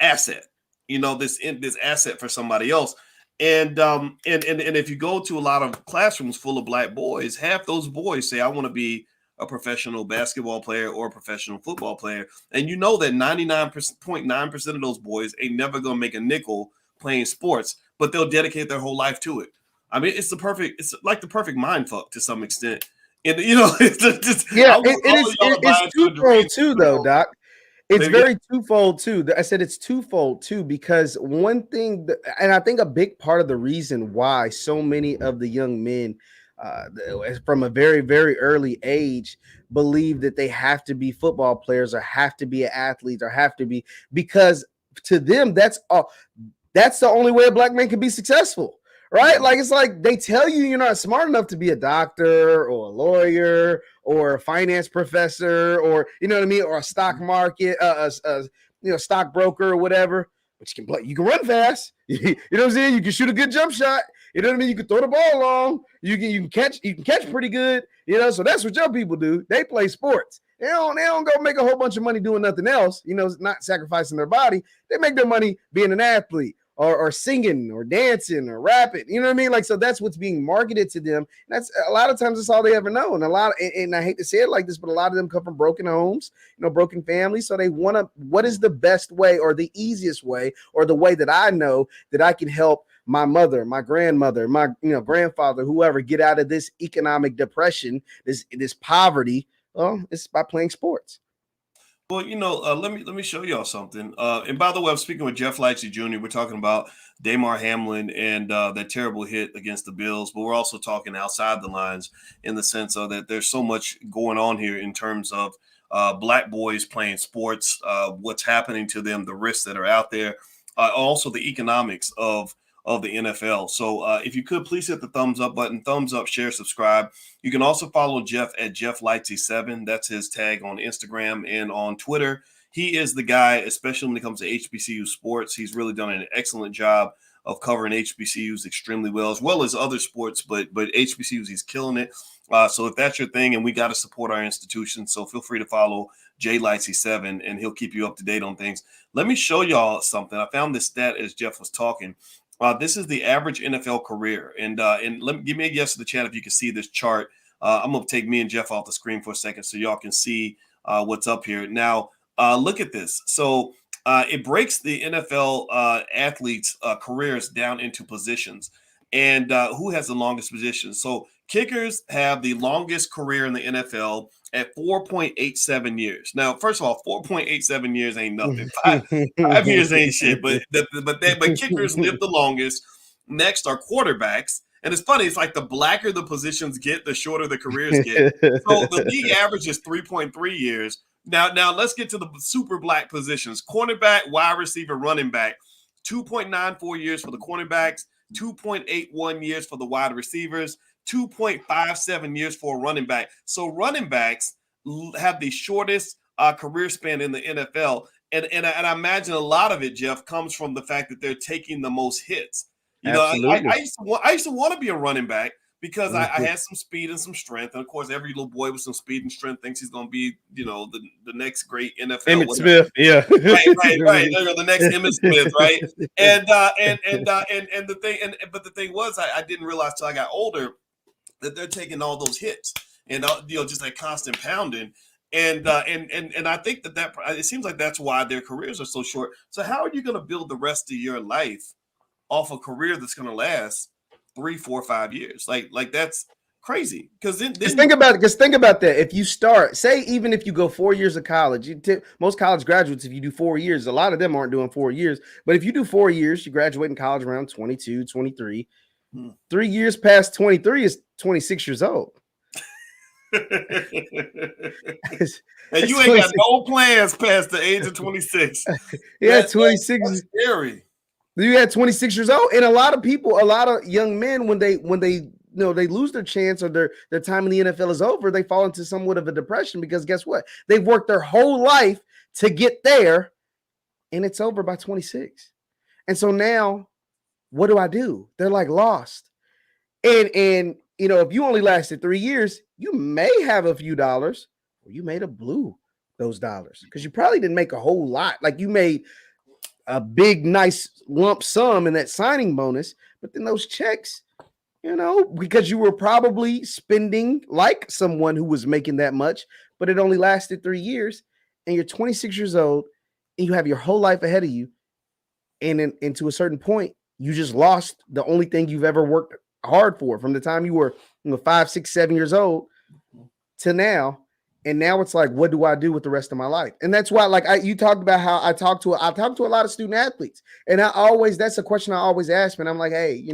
asset, you know, this asset for somebody else. And if you go to a lot of classrooms full of black boys, half those boys say, I want to be a professional basketball player or a professional football player. And you know that 99.9% of those boys ain't never going to make a nickel playing sports, but they'll dedicate their whole life to it. I mean, it's like the perfect mind fuck to some extent. And, you know, it's just, it's twofold too, though, Doc. It's very twofold too. I said it's twofold too, because one thing, and I think a big part of the reason why so many of the young men from a very, very early age believe that they have to be football players or have to be athletes or have to be, because to them, that's the only way a black man can be successful. Right? Like, it's like they tell you you're not smart enough to be a doctor or a lawyer or a finance professor or, you know what I mean, or a stock market, stockbroker or whatever, but you can play, you can run fast. You know what I'm saying? You can shoot a good jump shot. You know what I mean? You can throw the ball long. You can catch pretty good. You know, so that's what young people do. They play sports. They don't go make a whole bunch of money doing nothing else, you know, not sacrificing their body. They make their money being an athlete. Or singing or dancing or rapping, you know what I mean? Like, so that's what's being marketed to them. That's a lot of times that's all they ever know. And and I hate to say it like this, but a lot of them come from broken homes, you know, broken families. So they want to, what is the best way or the easiest way or the way that I know that I can help my mother, my grandmother, my, you know, grandfather, whoever, get out of this economic depression, this poverty? Well, it's by playing sports. Well, you know, let me show y'all something. And by the way, I'm speaking with Jeff Lightsey Jr. We're talking about Damar Hamlin and that terrible hit against the Bills, but we're also talking outside the lines in the sense of that there's so much going on here in terms of black boys playing sports, what's happening to them, the risks that are out there, also the economics of the NFL. So if you could please hit the thumbs up button, thumbs up, share, subscribe. You can also follow Jeff at Jeff Lightsey7. That's his tag on Instagram and on Twitter. He is the guy, especially when it comes to HBCU sports. He's really done an excellent job of covering HBCUs extremely well as other sports, but HBCUs, he's killing it. So if that's your thing, and we got to support our institution, so feel free to follow J Lightsey7, and he'll keep you up to date on things. Let me show y'all something. I found this stat as Jeff was talking. This is the average NFL career, and give me a guess in the chat if you can see this chart. I'm gonna take me and Jeff off the screen for a second so y'all can see what's up here. Now, look at this. So it breaks the NFL athletes' careers down into positions, and who has the longest position. So kickers have the longest career in the NFL at 4.87 years. Now, first of all, 4.87 years ain't nothing. 5 years ain't shit, but kickers live the longest. Next are quarterbacks. And it's funny, it's like the blacker the positions get, the shorter the careers get. So the league average is 3.3 years. Now let's get to the super black positions. Cornerback, wide receiver, running back. 2.94 years for the cornerbacks, 2.81 years for the wide receivers, 2.57 years for a running back. So running backs have the shortest career span in the NFL. And I imagine a lot of it, Jeff, comes from the fact that they're taking the most hits. You know, I used to want to be a running back because I had some speed and some strength. And, of course, every little boy with some speed and strength thinks he's going to be, you know, the next great NFL. Emmitt Smith, yeah. Right. The next Emmitt Smith, right? But the thing was, I didn't realize till I got older that they're taking all those hits and, you know, just like constant pounding. And I think that it seems like that's why their careers are so short. So how are you going to build the rest of your life off a career that's going to last 3, 4, 5 years? Like that's crazy. Because then think about that. If you start, say, even if you go 4 years of college, most college graduates, if you do 4 years, a lot of them aren't doing 4 years. But if you do 4 years, you graduate in college around 22, 23. 3 years past 23 is 26 years old. And you ain't got no plans past the age of 26. Yeah, 26. That's scary. You had 26 years old, and a lot of young men, when they they lose their chance or their time in the NFL is over, they fall into somewhat of a depression because guess what? They've worked their whole life to get there, and it's over by 26. And so now, what do? They're like lost. And if you only lasted 3 years, you may have a few dollars, or you may have blew those dollars because you probably didn't make a whole lot. Like you made a big, nice lump sum in that signing bonus, but then those checks, because you were probably spending like someone who was making that much, but it only lasted 3 years, and you're 26 years old, and you have your whole life ahead of you, and to a certain point, you just lost the only thing you've ever worked hard for from the time you were 5, 6, 7 years old to now. And now it's like, what do I do with the rest of my life? And that's why, you talked about how I talk to a lot of student athletes, and that's a question I always ask, and I'm like, hey,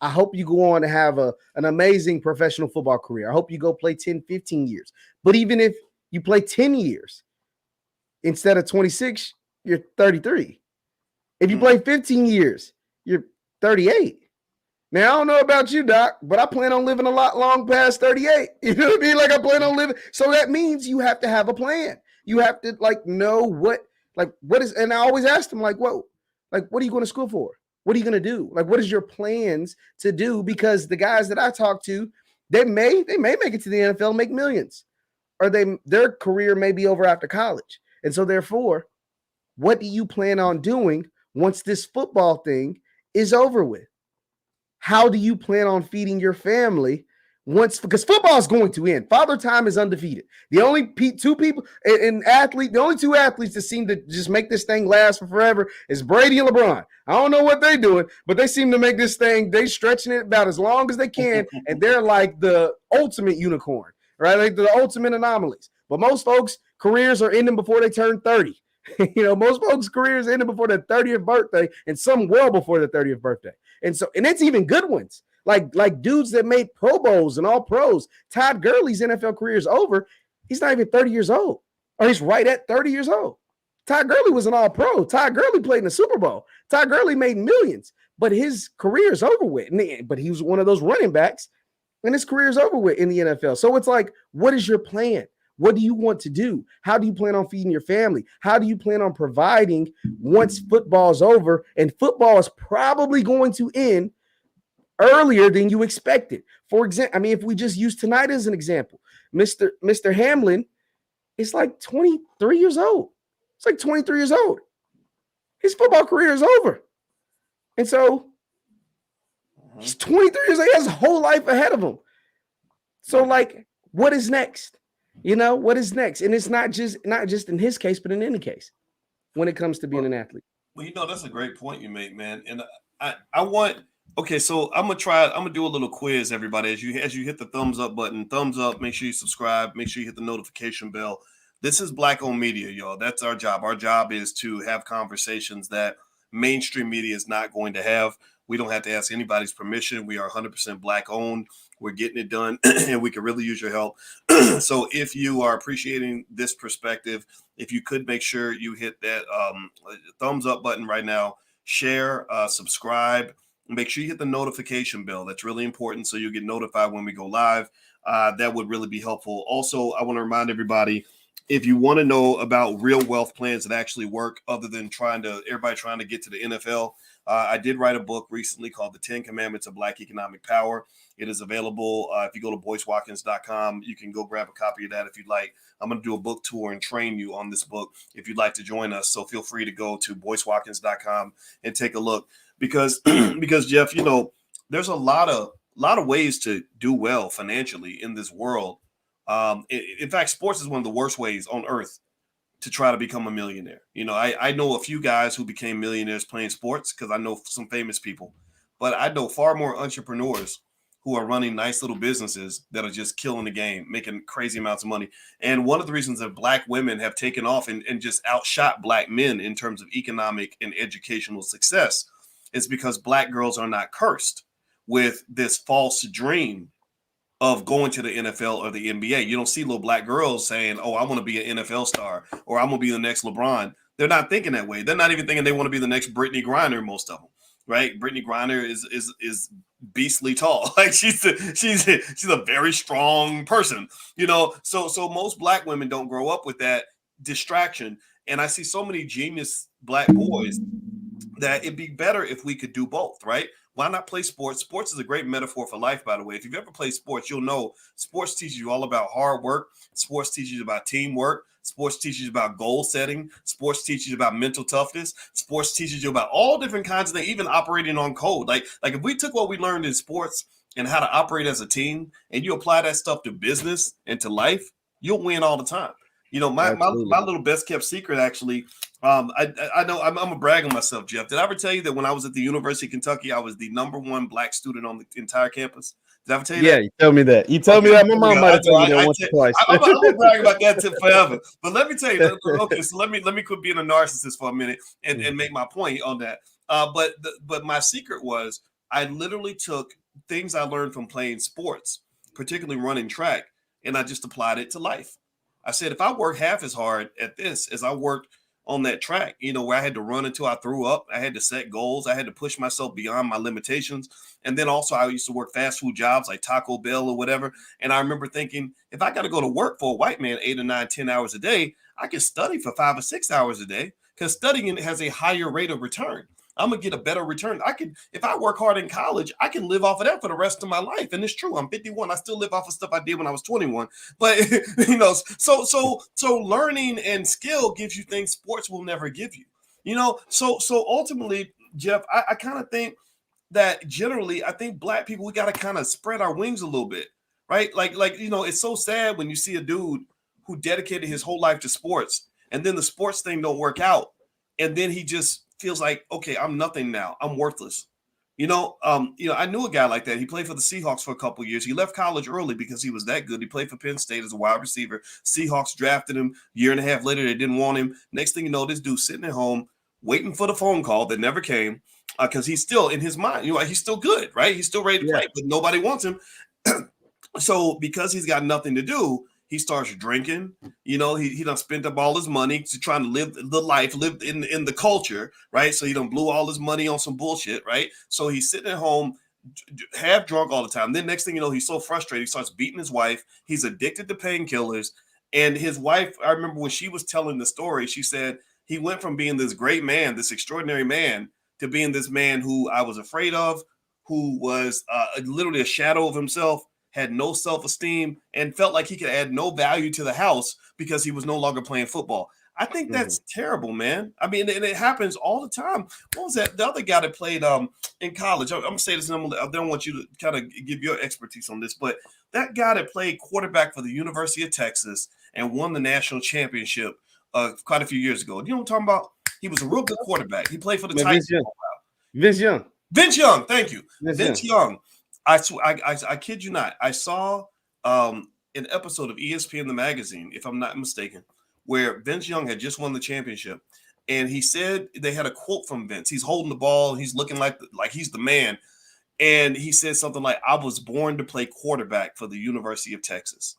I hope you go on to have an amazing professional football career. I hope you go play 10, 15 years. But even if you play 10 years instead of 26, you're 33. If you play 15 years, you're 38. Now, I don't know about you, Doc, but I plan on living a lot long past 38. You know what I mean? Like I plan on living. So that means you have to have a plan. You have to know what is, and I always ask them what are you going to school for? What are you going to do? What is your plans to do? Because the guys that I talk to, they may make it to the NFL, make millions, or their career may be over after college. And so therefore, what do you plan on doing once this football thing is over with? How do you plan on feeding your family because football is going to end? Father Time is undefeated. The only two people the only two athletes that seem to just make this thing last for forever is Brady and LeBron. I don't know what they're doing, but they seem to make this thing, they stretching it about as long as they can, and they're like the ultimate unicorn, right? Like the ultimate anomalies. But most folks' careers are ending before they turn 30. Most folks' careers ended before their 30th birthday, and some well before their 30th birthday. And it's even good ones, like dudes that made Pro Bowls and all pros. Todd Gurley's NFL career is over. He's not even 30 years old, or he's right at 30 years old. Todd Gurley was an all pro. Todd Gurley played in the Super Bowl. Todd Gurley made millions, but his career is over with. But he was one of those running backs, and his career is over with in the NFL. So it's like, what is your plan? What do you want to do? How do you plan on feeding your family? How do you plan on providing once football is over? And football is probably going to end earlier than you expected. For example, if we just use tonight as an example, Mr. Hamlin is like 23 years old. It's like 23 years old. His football career is over. And so he's 23 years old. He has a whole life ahead of him. So what is next? What is next? And it's not just in his case, but in any case, when it comes to being an athlete. Well, that's a great point you make, man. And I want, so I'm gonna do a little quiz, everybody. As you hit the thumbs up button, make sure you subscribe, make sure you hit the notification bell. This is Black-owned media, y'all. That's our job. Our job is to have conversations that mainstream media is not going to have. We don't have to ask anybody's permission. We are 100% Black-owned. We're getting it done, and we could really use your help. So if you are appreciating this perspective, if you could make sure you hit that thumbs up button right now, share, subscribe, make sure you hit the notification bell. That's really important so you get notified when we go live. That would really be helpful. Also, I want to remind everybody, if you want to know about real wealth plans that actually work other than everybody trying to get to the NFL, I did write a book recently called The 10 Commandments of Black Economic Power. It is available. If you go to boycewatkins.com, you can go grab a copy of that if you'd like. I'm going to do a book tour and train you on this book if you'd like to join us. So feel free to go to boycewatkins.com and take a look because Jeff, there's a lot of ways to do well financially in this world. In fact, sports is one of the worst ways on earth to try to become a millionaire. I know a few guys who became millionaires playing sports because I know some famous people, but I know far more entrepreneurs who are running nice little businesses that are just killing the game, making crazy amounts of money. And one of the reasons that Black women have taken off and just outshot Black men in terms of economic and educational success is because Black girls are not cursed with this false dream of going to the NFL or the NBA. You don't see little black girls saying, "Oh, I want to be an NFL star," or "I'm gonna be the next LeBron." They're not thinking that way. They're not even thinking they want to be the next Brittany Griner. Most of them, right? Brittany Griner is beastly tall. Like she's a very strong person, you know. So most black women don't grow up with that distraction. And I see so many genius black boys that it'd be better if we could do both, right? Why not play sports? Sports is a great metaphor for life, by the way. If you've ever played sports, you'll know sports teaches you all about hard work. Sports teaches you about teamwork. Sports teaches you about goal setting. Sports teaches you about mental toughness. Sports teaches you about all different kinds of things, even operating on code. Like if we took what we learned in sports and how to operate as a team, and you apply that stuff to business and to life, you'll win all the time. You know, my little best kept secret, actually. I know I'm gonna brag on myself, Jeff. Did I ever tell you that when I was at the University of Kentucky, I was the #1 black student on the entire campus? Did I ever tell you that? Yeah, you told me that. You told me that. My mom might have told me that once or twice. I'm gonna brag about that forever. But let me tell you, okay, so let me quit being a narcissist for a minute and make my point on that. But my secret was I literally took things I learned from playing sports, particularly running track, and I just applied it to life. I said, if I work half as hard at this as I worked on that track, you know, where I had to run until I threw up, I had to set goals, I had to push myself beyond my limitations. And then also I used to work fast food jobs like Taco Bell or whatever. And I remember thinking, if I got to go to work for a white man 8 or 9, 10 hours a day, I can study for 5 or 6 hours a day, because studying has a higher rate of return. I'm gonna get a better return. If I work hard in college, I can live off of that for the rest of my life. And it's true. I'm 51. I still live off of stuff I did when I was 21. But you know, so learning and skill gives you things sports will never give you. You know, so ultimately, Jeff, I kind of think that generally, I think black people, we got to kind of spread our wings a little bit, right? Like you know, it's so sad when you see a dude who dedicated his whole life to sports, and then the sports thing don't work out, and then he just feels like, okay, I'm nothing now. I'm worthless. You know, I knew a guy like that. He played for the Seahawks for a couple of years. He left college early because he was that good. He played for Penn State as a wide receiver. Seahawks drafted him. Year and a half later, they didn't want him. Next thing you know, this dude sitting at home waiting for the phone call that never came, because he's still in his mind. You know, he's still good, right? He's still ready to play, but nobody wants him. So because he's got nothing to do, he starts drinking. You know, he done spent up all his money to trying to live the life, live in the culture, right? So he done blew all his money on some bullshit, right? So he's sitting at home, half drunk all the time. Then next thing you know, he's so frustrated, he starts beating his wife. He's addicted to painkillers. And his wife, I remember when she was telling the story, she said he went from being this great man, this extraordinary man, to being this man who I was afraid of, who was literally a shadow of himself, had no self-esteem, and felt like he could add no value to the house because he was no longer playing football. I think that's terrible, man. I mean, and it happens all the time. What was that? The other guy that played in college. I'm gonna say this, and I don't want you to kind of give your expertise on this, but that guy that played quarterback for the University of Texas and won the national championship quite a few years ago. You know what I'm talking about? He was a real good quarterback. He played for the Titans. Vince Young. Vince Young. Thank you. Vince Young. I kid you not. I saw an episode of ESPN the magazine, if I'm not mistaken, where Vince Young had just won the championship, and he said they had a quote from Vince. He's holding the ball, and he's looking like he's the man, and he said something like, "I was born to play quarterback for the University of Texas."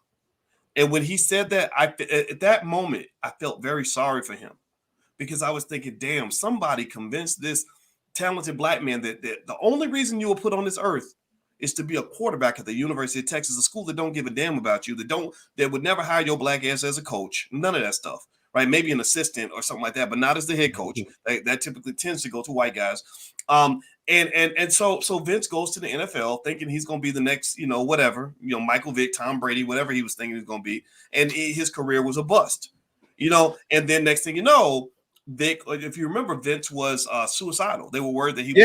And when he said that, at that moment I felt very sorry for him, because I was thinking, damn, somebody convinced this talented black man that the only reason you were put on this earth is to be a quarterback at the University of Texas, a school that don't give a damn about you, that would never hire your black ass as a coach, none of that stuff, right? Maybe an assistant or something like that, but not as the head coach. That typically tends to go to white guys. And so Vince goes to the NFL thinking he's going to be the next, you know, whatever, you know, Michael Vick, Tom Brady, whatever he was thinking he was going to be, and his career was a bust, you know. And then next thing you know, Vic, if you remember, Vince was suicidal. They were worried that he was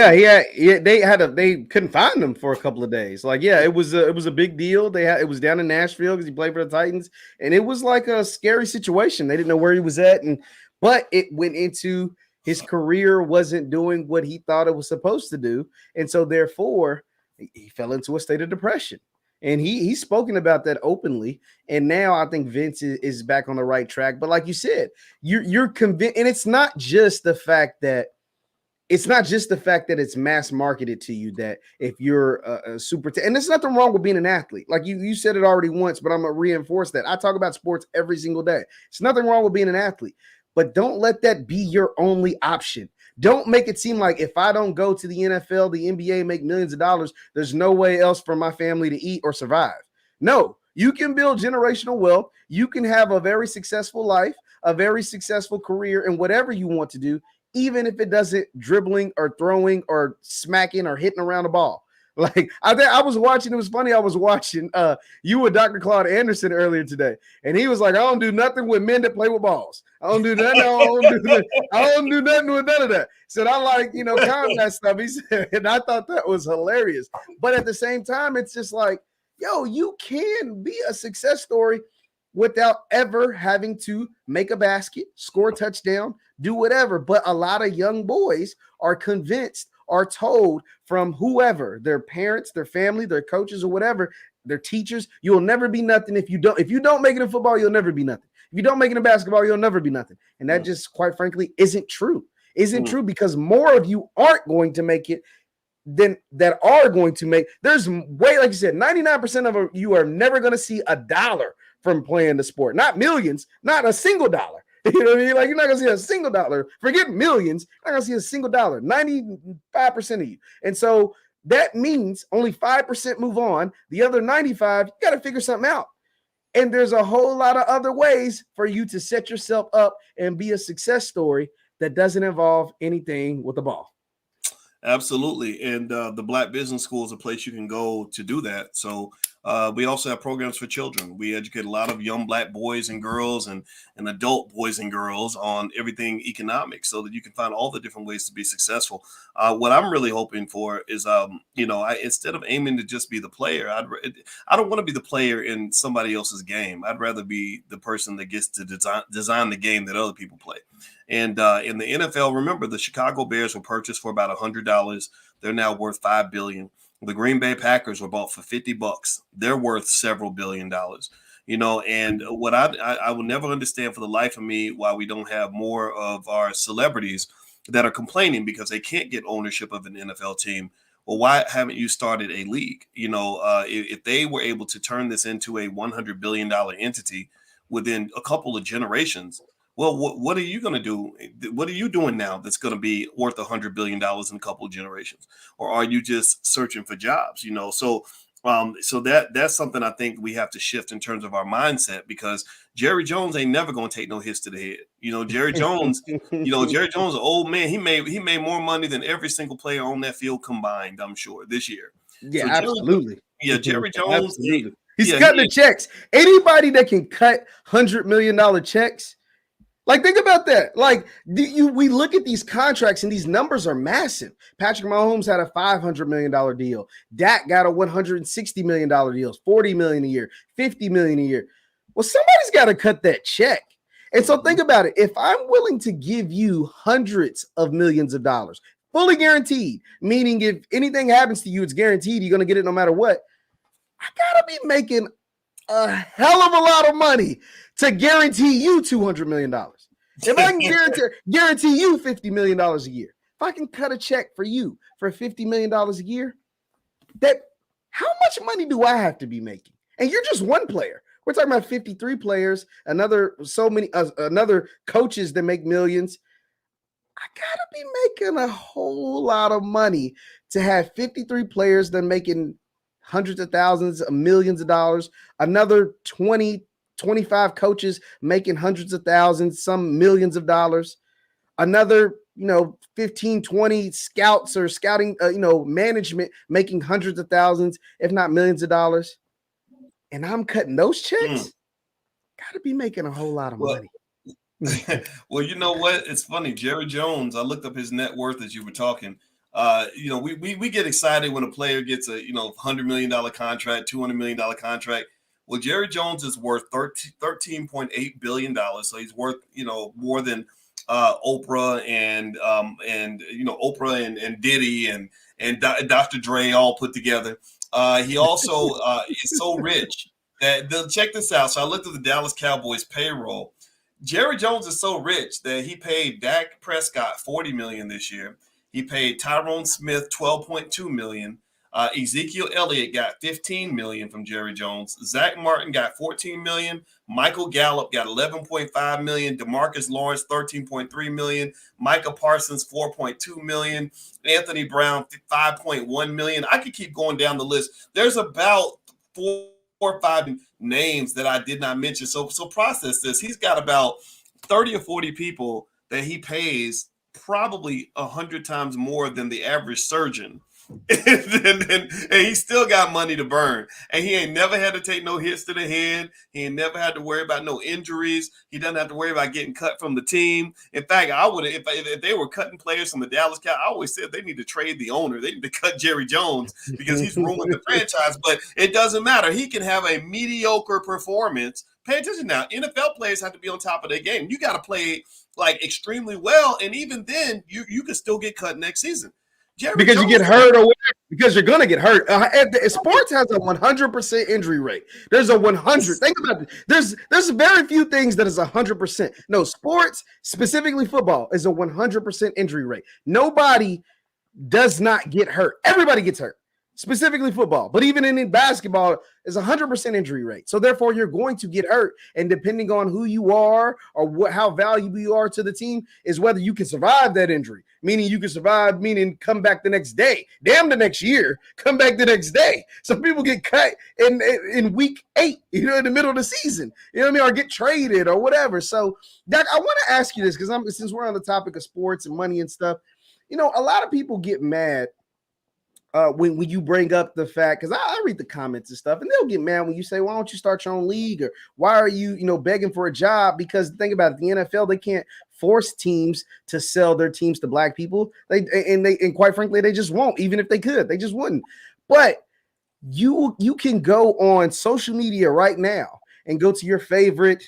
they couldn't find him for a couple of days. Like, it was a big deal. It was down in Nashville because he played for the Titans, and it was like a scary situation. They didn't know where he was at, but it went into his career wasn't doing what he thought it was supposed to do, and so therefore he fell into a state of depression. And he's spoken about that openly. And now I think Vince is back on the right track. But like you said, you're convinced. And it's not just the fact that it's not just the fact that it's mass marketed to you that if you're a super and there's nothing wrong with being an athlete. Like you said it already once, but I'm gonna reinforce that. I talk about sports every single day. There's nothing wrong with being an athlete, but don't let that be your only option. Don't make it seem like if I don't go to the NFL, the NBA, make millions of dollars, there's no way else for my family to eat or survive. No, you can build generational wealth. You can have a very successful life, a very successful career in whatever you want to do, even if it doesn't dribbling or throwing or smacking or hitting around the ball. Like I was watching, it was funny. I was watching you with Dr. Claude Anderson earlier today, and he was like, I don't do nothing with men that play with balls. I don't do nothing. I don't do nothing with none of that. Said I like, combat stuff. He said, and I thought that was hilarious. But at the same time, it's just like, yo, you can be a success story without ever having to make a basket, score a touchdown, do whatever. But a lot of young boys are convinced, are told from whoever, their parents, their family, their coaches, or whatever, their teachers, you'll never be nothing if you don't make it in football, you'll never be nothing. If you don't make it in basketball, you'll never be nothing. And that just, quite frankly, isn't true. Isn't true, because more of you aren't going to make it than that are going to make. There's way, like you said, 99% of you are never going to see $1 from playing the sport. Not millions, not a single dollar. You know what I mean? Like, you're not going to see a single dollar. Forget millions. You're not going to see a single dollar. 95% of you. And so that means only 5% move on. The other 95, you got to figure something out. And there's a whole lot of other ways for you to set yourself up and be a success story that doesn't involve anything with the ball. Absolutely. And the Black Business School is a place you can go to do that. So we also have programs for children. We educate a lot of young Black boys and girls and adult boys and girls on everything economics so that you can find all the different ways to be successful. What I'm really hoping for is, instead of aiming to just be the player, I don't want to be the player in somebody else's game. I'd rather be the person that gets to design the game that other people play. And in the NFL, remember, the Chicago Bears were purchased for about $100. They're now worth $5 billion. The Green Bay Packers were bought for $50. They're worth several $1 billion. And what I will never understand for the life of me why we don't have more of our celebrities that are complaining because they can't get ownership of an NFL team. Well, why haven't you started a league? If they were able to turn this into a $100 billion entity within a couple of generations, well, what are you going to do? What are you doing now that's going to be worth $100 billion in a couple of generations? Or are you just searching for jobs? So that's something I think we have to shift in terms of our mindset, because Jerry Jones ain't never going to take no hits to the head. Jerry Jones, Jerry Jones, an old man, he made more money than every single player on that field combined, I'm sure, this year. Yeah, so absolutely. Jerry Jones. He's cutting the checks. Anybody that can cut $100 million checks, like, think about that. Like, we look at these contracts and these numbers are massive. Patrick Mahomes had a $500 million deal. Dak got a $160 million deal, $40 million a year, $50 million a year. Well, somebody's got to cut that check. And so think about it. If I'm willing to give you hundreds of millions of dollars, fully guaranteed, meaning if anything happens to you, it's guaranteed you're going to get it no matter what, I got to be making a hell of a lot of money to guarantee you $200 million. If I can guarantee you $50 million a year, if I can cut a check for you for $50 million a year, how much money do I have to be making? And you're just one player. We're talking about 53 players, another coaches that make millions. I gotta be making a whole lot of money to have 53 players that are making hundreds of thousands of millions of dollars, another 25 coaches making hundreds of thousands, some millions of dollars, another 15, 20 scouts or scouting management making hundreds of thousands, if not millions of dollars, and I'm cutting those checks. Gotta be making a whole lot of money. Well, you know what? It's funny. Jerry Jones, I looked up his net worth as you were talking. We get excited when a player gets a $100 million contract, $200 million contract. Well, Jerry Jones is worth $13.8 billion. So he's worth more than Oprah and Oprah and Diddy and Dr. Dre all put together. He also is so rich that check this out. So I looked at the Dallas Cowboys payroll. Jerry Jones is so rich that he paid Dak Prescott $40 million this year. He paid Tyrone Smith $12.2 million. Ezekiel Elliott got $15 million from Jerry Jones. Zach Martin got $14 million. Michael Gallup got $11.5 million. DeMarcus Lawrence $13.3 million. Micah Parsons $4.2 million. Anthony Brown $5.1 million. I could keep going down the list. There's about 4 or 5 names that I did not mention. So process this. He's got about 30 or 40 people that he pays probably 100 times more than the average surgeon. and he still got money to burn, and he ain't never had to take no hits to the head. He ain't never had to worry about no injuries. He doesn't have to worry about getting cut from the team. In fact, I would if they were cutting players from the Dallas Cowboys, I always said they need to trade the owner. They need to cut Jerry Jones because he's ruined the franchise. But it doesn't matter. He can have a mediocre performance. Pay attention now. NFL players have to be on top of their game. You got to play like extremely well, and even then, you can still get cut next season. Because you get hurt or whatever, because you're going to get hurt. Sports has a 100% injury rate. There's a 100. Think about it. There's very few things that is 100%. No, sports, specifically football, is a 100% injury rate. Nobody does not get hurt. Everybody gets hurt, specifically football. But even in basketball, is 100% injury rate. So therefore, you're going to get hurt. And depending on who you are or how valuable you are to the team is whether you can survive that injury. Meaning you can survive, meaning come back the next day. Damn, the next year, come back the next day. Some people get cut in week 8, in the middle of the season, or get traded or whatever. So, Doc, I want to ask you this because since we're on the topic of sports and money and stuff, a lot of people get mad when you bring up the fact, because I read the comments and stuff, and they'll get mad when you say, why don't you start your own league? Or why are you, begging for a job? Because think about it, the NFL, they can't force teams to sell their teams to black people. And quite frankly, they just won't. Even if they could, they just wouldn't. But you can go on social media right now and go to your favorite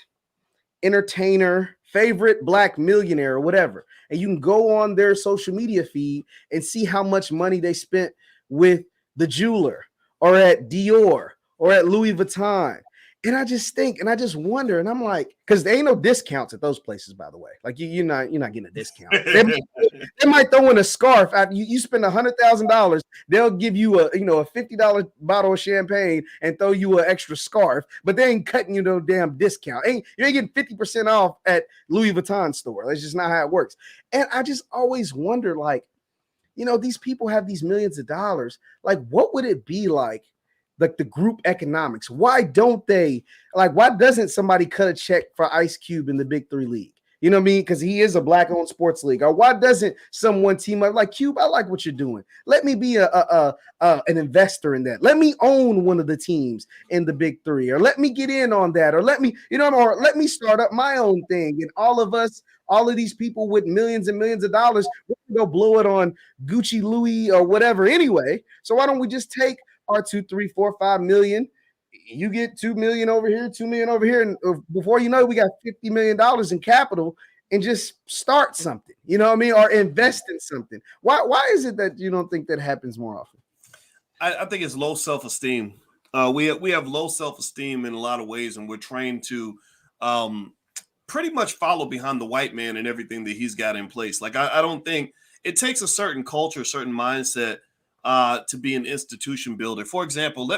entertainer, favorite black millionaire or whatever, and you can go on their social media feed and see how much money they spent with the jeweler or at Dior or at Louis Vuitton. And I just think, and I just wonder, and I'm like, because there ain't no discounts at those places, by the way. Like you're not getting a discount. They might throw in a scarf after you spend $100,000. They'll give you a $50 bottle of champagne and throw you an extra scarf, but they ain't cutting you no damn discount. You ain't getting 50% off at Louis Vuitton store. That's just not how it works. And I just always wonder, like, these people have these millions of dollars. Like, what would it be like the group economics? Why doesn't somebody cut a check for Ice Cube in the Big 3 league? You know what I mean? Because he is a black-owned sports league. Or why doesn't someone team up like Cube? I like what you're doing. Let me be an investor in that. Let me own one of the teams in the Big 3, or let me get in on that, or let me, or let me start up my own thing. And all of these people with millions and millions of dollars, we're gonna go blow it on Gucci, Louis, or whatever anyway. So why don't we just take our 2, 3, 4, 5 million? You get 2 million over here, 2 million over here, and before you know it, we got $50 million in capital, and just start something, or invest in something. Why is it that you don't think that happens more often? I think it's low self-esteem. We have low self-esteem in a lot of ways, and we're trained to pretty much follow behind the white man and everything that he's got in place. Like I don't think it takes a certain culture, a certain mindset to be an institution builder. For example,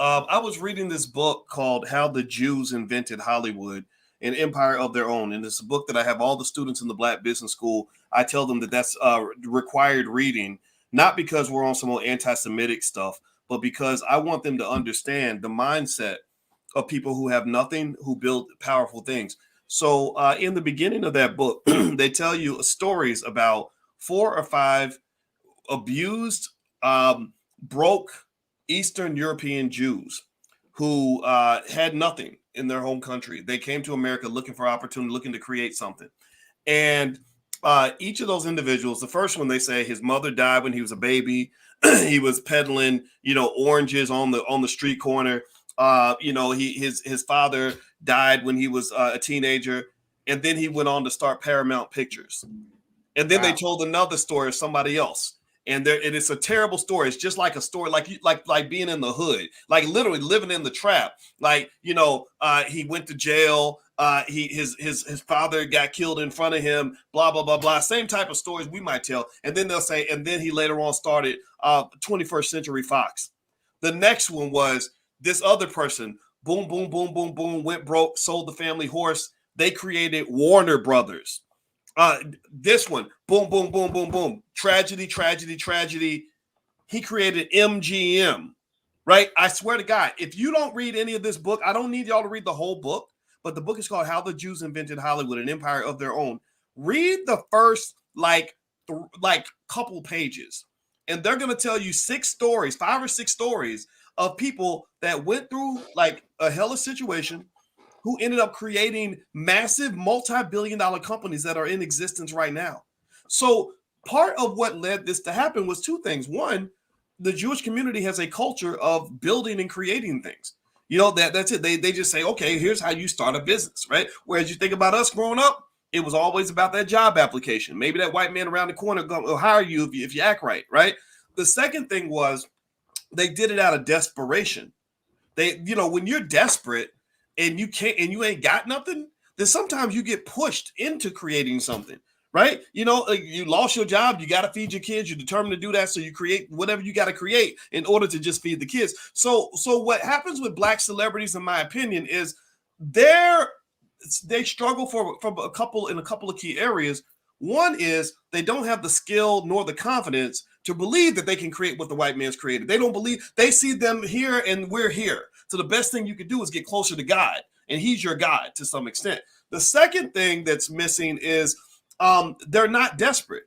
I was reading this book called How the Jews Invented Hollywood, an Empire of Their Own. And it's a book that I have all the students in the Black Business School. I tell them that that's required reading, not because we're on some more anti-Semitic stuff, but because I want them to understand the mindset of people who have nothing, who build powerful things. So in the beginning of that book, they tell you stories about 4 or 5 abused, broke Eastern European Jews who had nothing in their home country. They came to America looking for opportunity, looking to create something. And each of those individuals, the first one, they say his mother died when he was a baby. He was peddling, oranges on the street corner. His father died when he was a teenager. And then he went on to start Paramount Pictures. And then They told another story of somebody else. And it's a terrible story. It's just like a story, like being in the hood, like literally living in the trap. Like, he went to jail. His father got killed in front of him, blah, blah, blah, blah. Same type of stories we might tell. And then they'll say, and then he later on started 21st Century Fox. The next one was this other person, boom, boom, boom, boom, boom, went broke, sold the family horse. They created Warner Brothers. This one, boom, boom, boom, boom, boom. Tragedy, tragedy, tragedy. He created MGM, right? I swear to God, if you don't read any of this book, I don't need y'all to read the whole book, but the book is called How the Jews Invented Hollywood, an Empire of Their Own. Read the first like couple pages, and they're going to tell you 5 or 6 stories of people that went through like a hellish situation, who ended up creating massive multi-billion-dollar companies that are in existence right now. So part of what led this to happen was 2 things. One, the Jewish community has a culture of building and creating things. That's it. They just say, okay, here's how you start a business, right? Whereas you think about us growing up, it was always about that job application. Maybe that white man around the corner will hire you if you act right, right? The second thing was they did it out of desperation. When you're desperate, and you ain't got nothing, then sometimes you get pushed into creating something, right? You lost your job, you got to feed your kids, you're determined to do that, so you create whatever you got to create in order to just feed the kids. So what happens with Black celebrities, in my opinion, is they struggle for a couple of key areas. One is they don't have the skill nor the confidence to believe that they can create what the white man's created. They don't believe, they see them here and we're here. So the best thing you can do is get closer to God, and he's your God to some extent. The second thing that's missing is they're not desperate.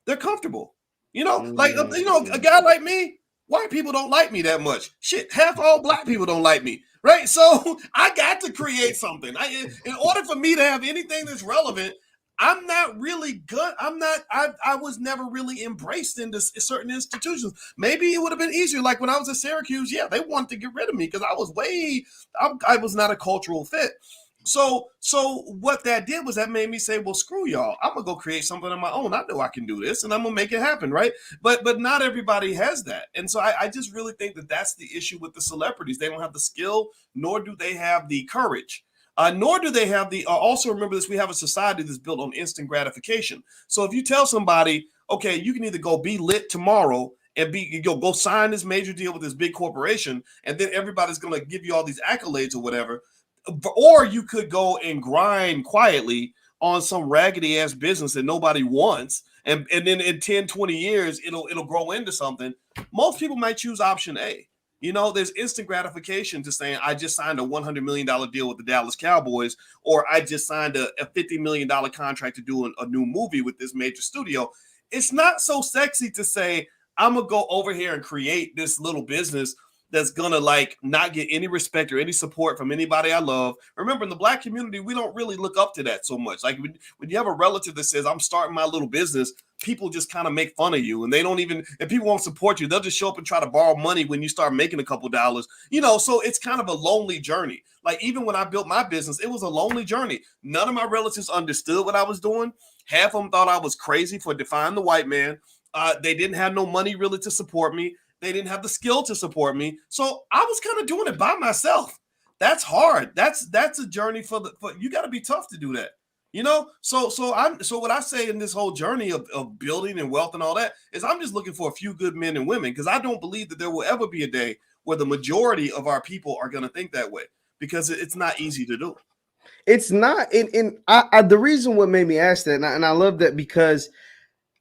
They're comfortable. A guy like me, white people don't like me that much. Shit, half all Black people don't like me, right? So I got to create something. In order for me to have anything that's relevant, I'm not really good. I was never really embraced into certain institutions. Maybe it would have been easier. Like when I was at Syracuse, yeah, they wanted to get rid of me because I was not a cultural fit. So what that did was that made me say, well, screw y'all. I'm going to go create something on my own. I know I can do this and I'm going to make it happen, right? But not everybody has that. And so I just really think that that's the issue with the celebrities. They don't have the skill, nor do they have the courage. Nor do they have also remember this, we have a society that's built on instant gratification. So if you tell somebody, okay, you can either go be lit tomorrow and go sign this major deal with this big corporation, and then everybody's going to give you all these accolades or whatever, or you could go and grind quietly on some raggedy ass business that nobody wants. And then in 10, 20 years, it'll grow into something. Most people might choose option A. There's instant gratification to saying, I just signed a $100 million deal with the Dallas Cowboys, or I just signed a $50 million contract to do a new movie with this major studio. It's not so sexy to say, I'm going to go over here and create this little business that's going to not get any respect or any support from anybody I love. Remember, in the Black community, we don't really look up to that so much. Like when you have a relative that says, I'm starting my little business, people just kind of make fun of you, and and people won't support you. They'll just show up and try to borrow money when you start making a couple dollars, so it's kind of a lonely journey. Like even when I built my business, it was a lonely journey. None of my relatives understood what I was doing. Half of them thought I was crazy for defying the white man. They didn't have no money really to support me. They didn't have the skill to support me. So I was kind of doing it by myself. That's hard. That's a journey for you got to be tough to do that. So what I say in this whole journey of building and wealth and all that is I'm just looking for a few good men and women, because I don't believe that there will ever be a day where the majority of our people are going to think that way, because it's not easy to do. It's not. The reason what made me ask that, and I love that, because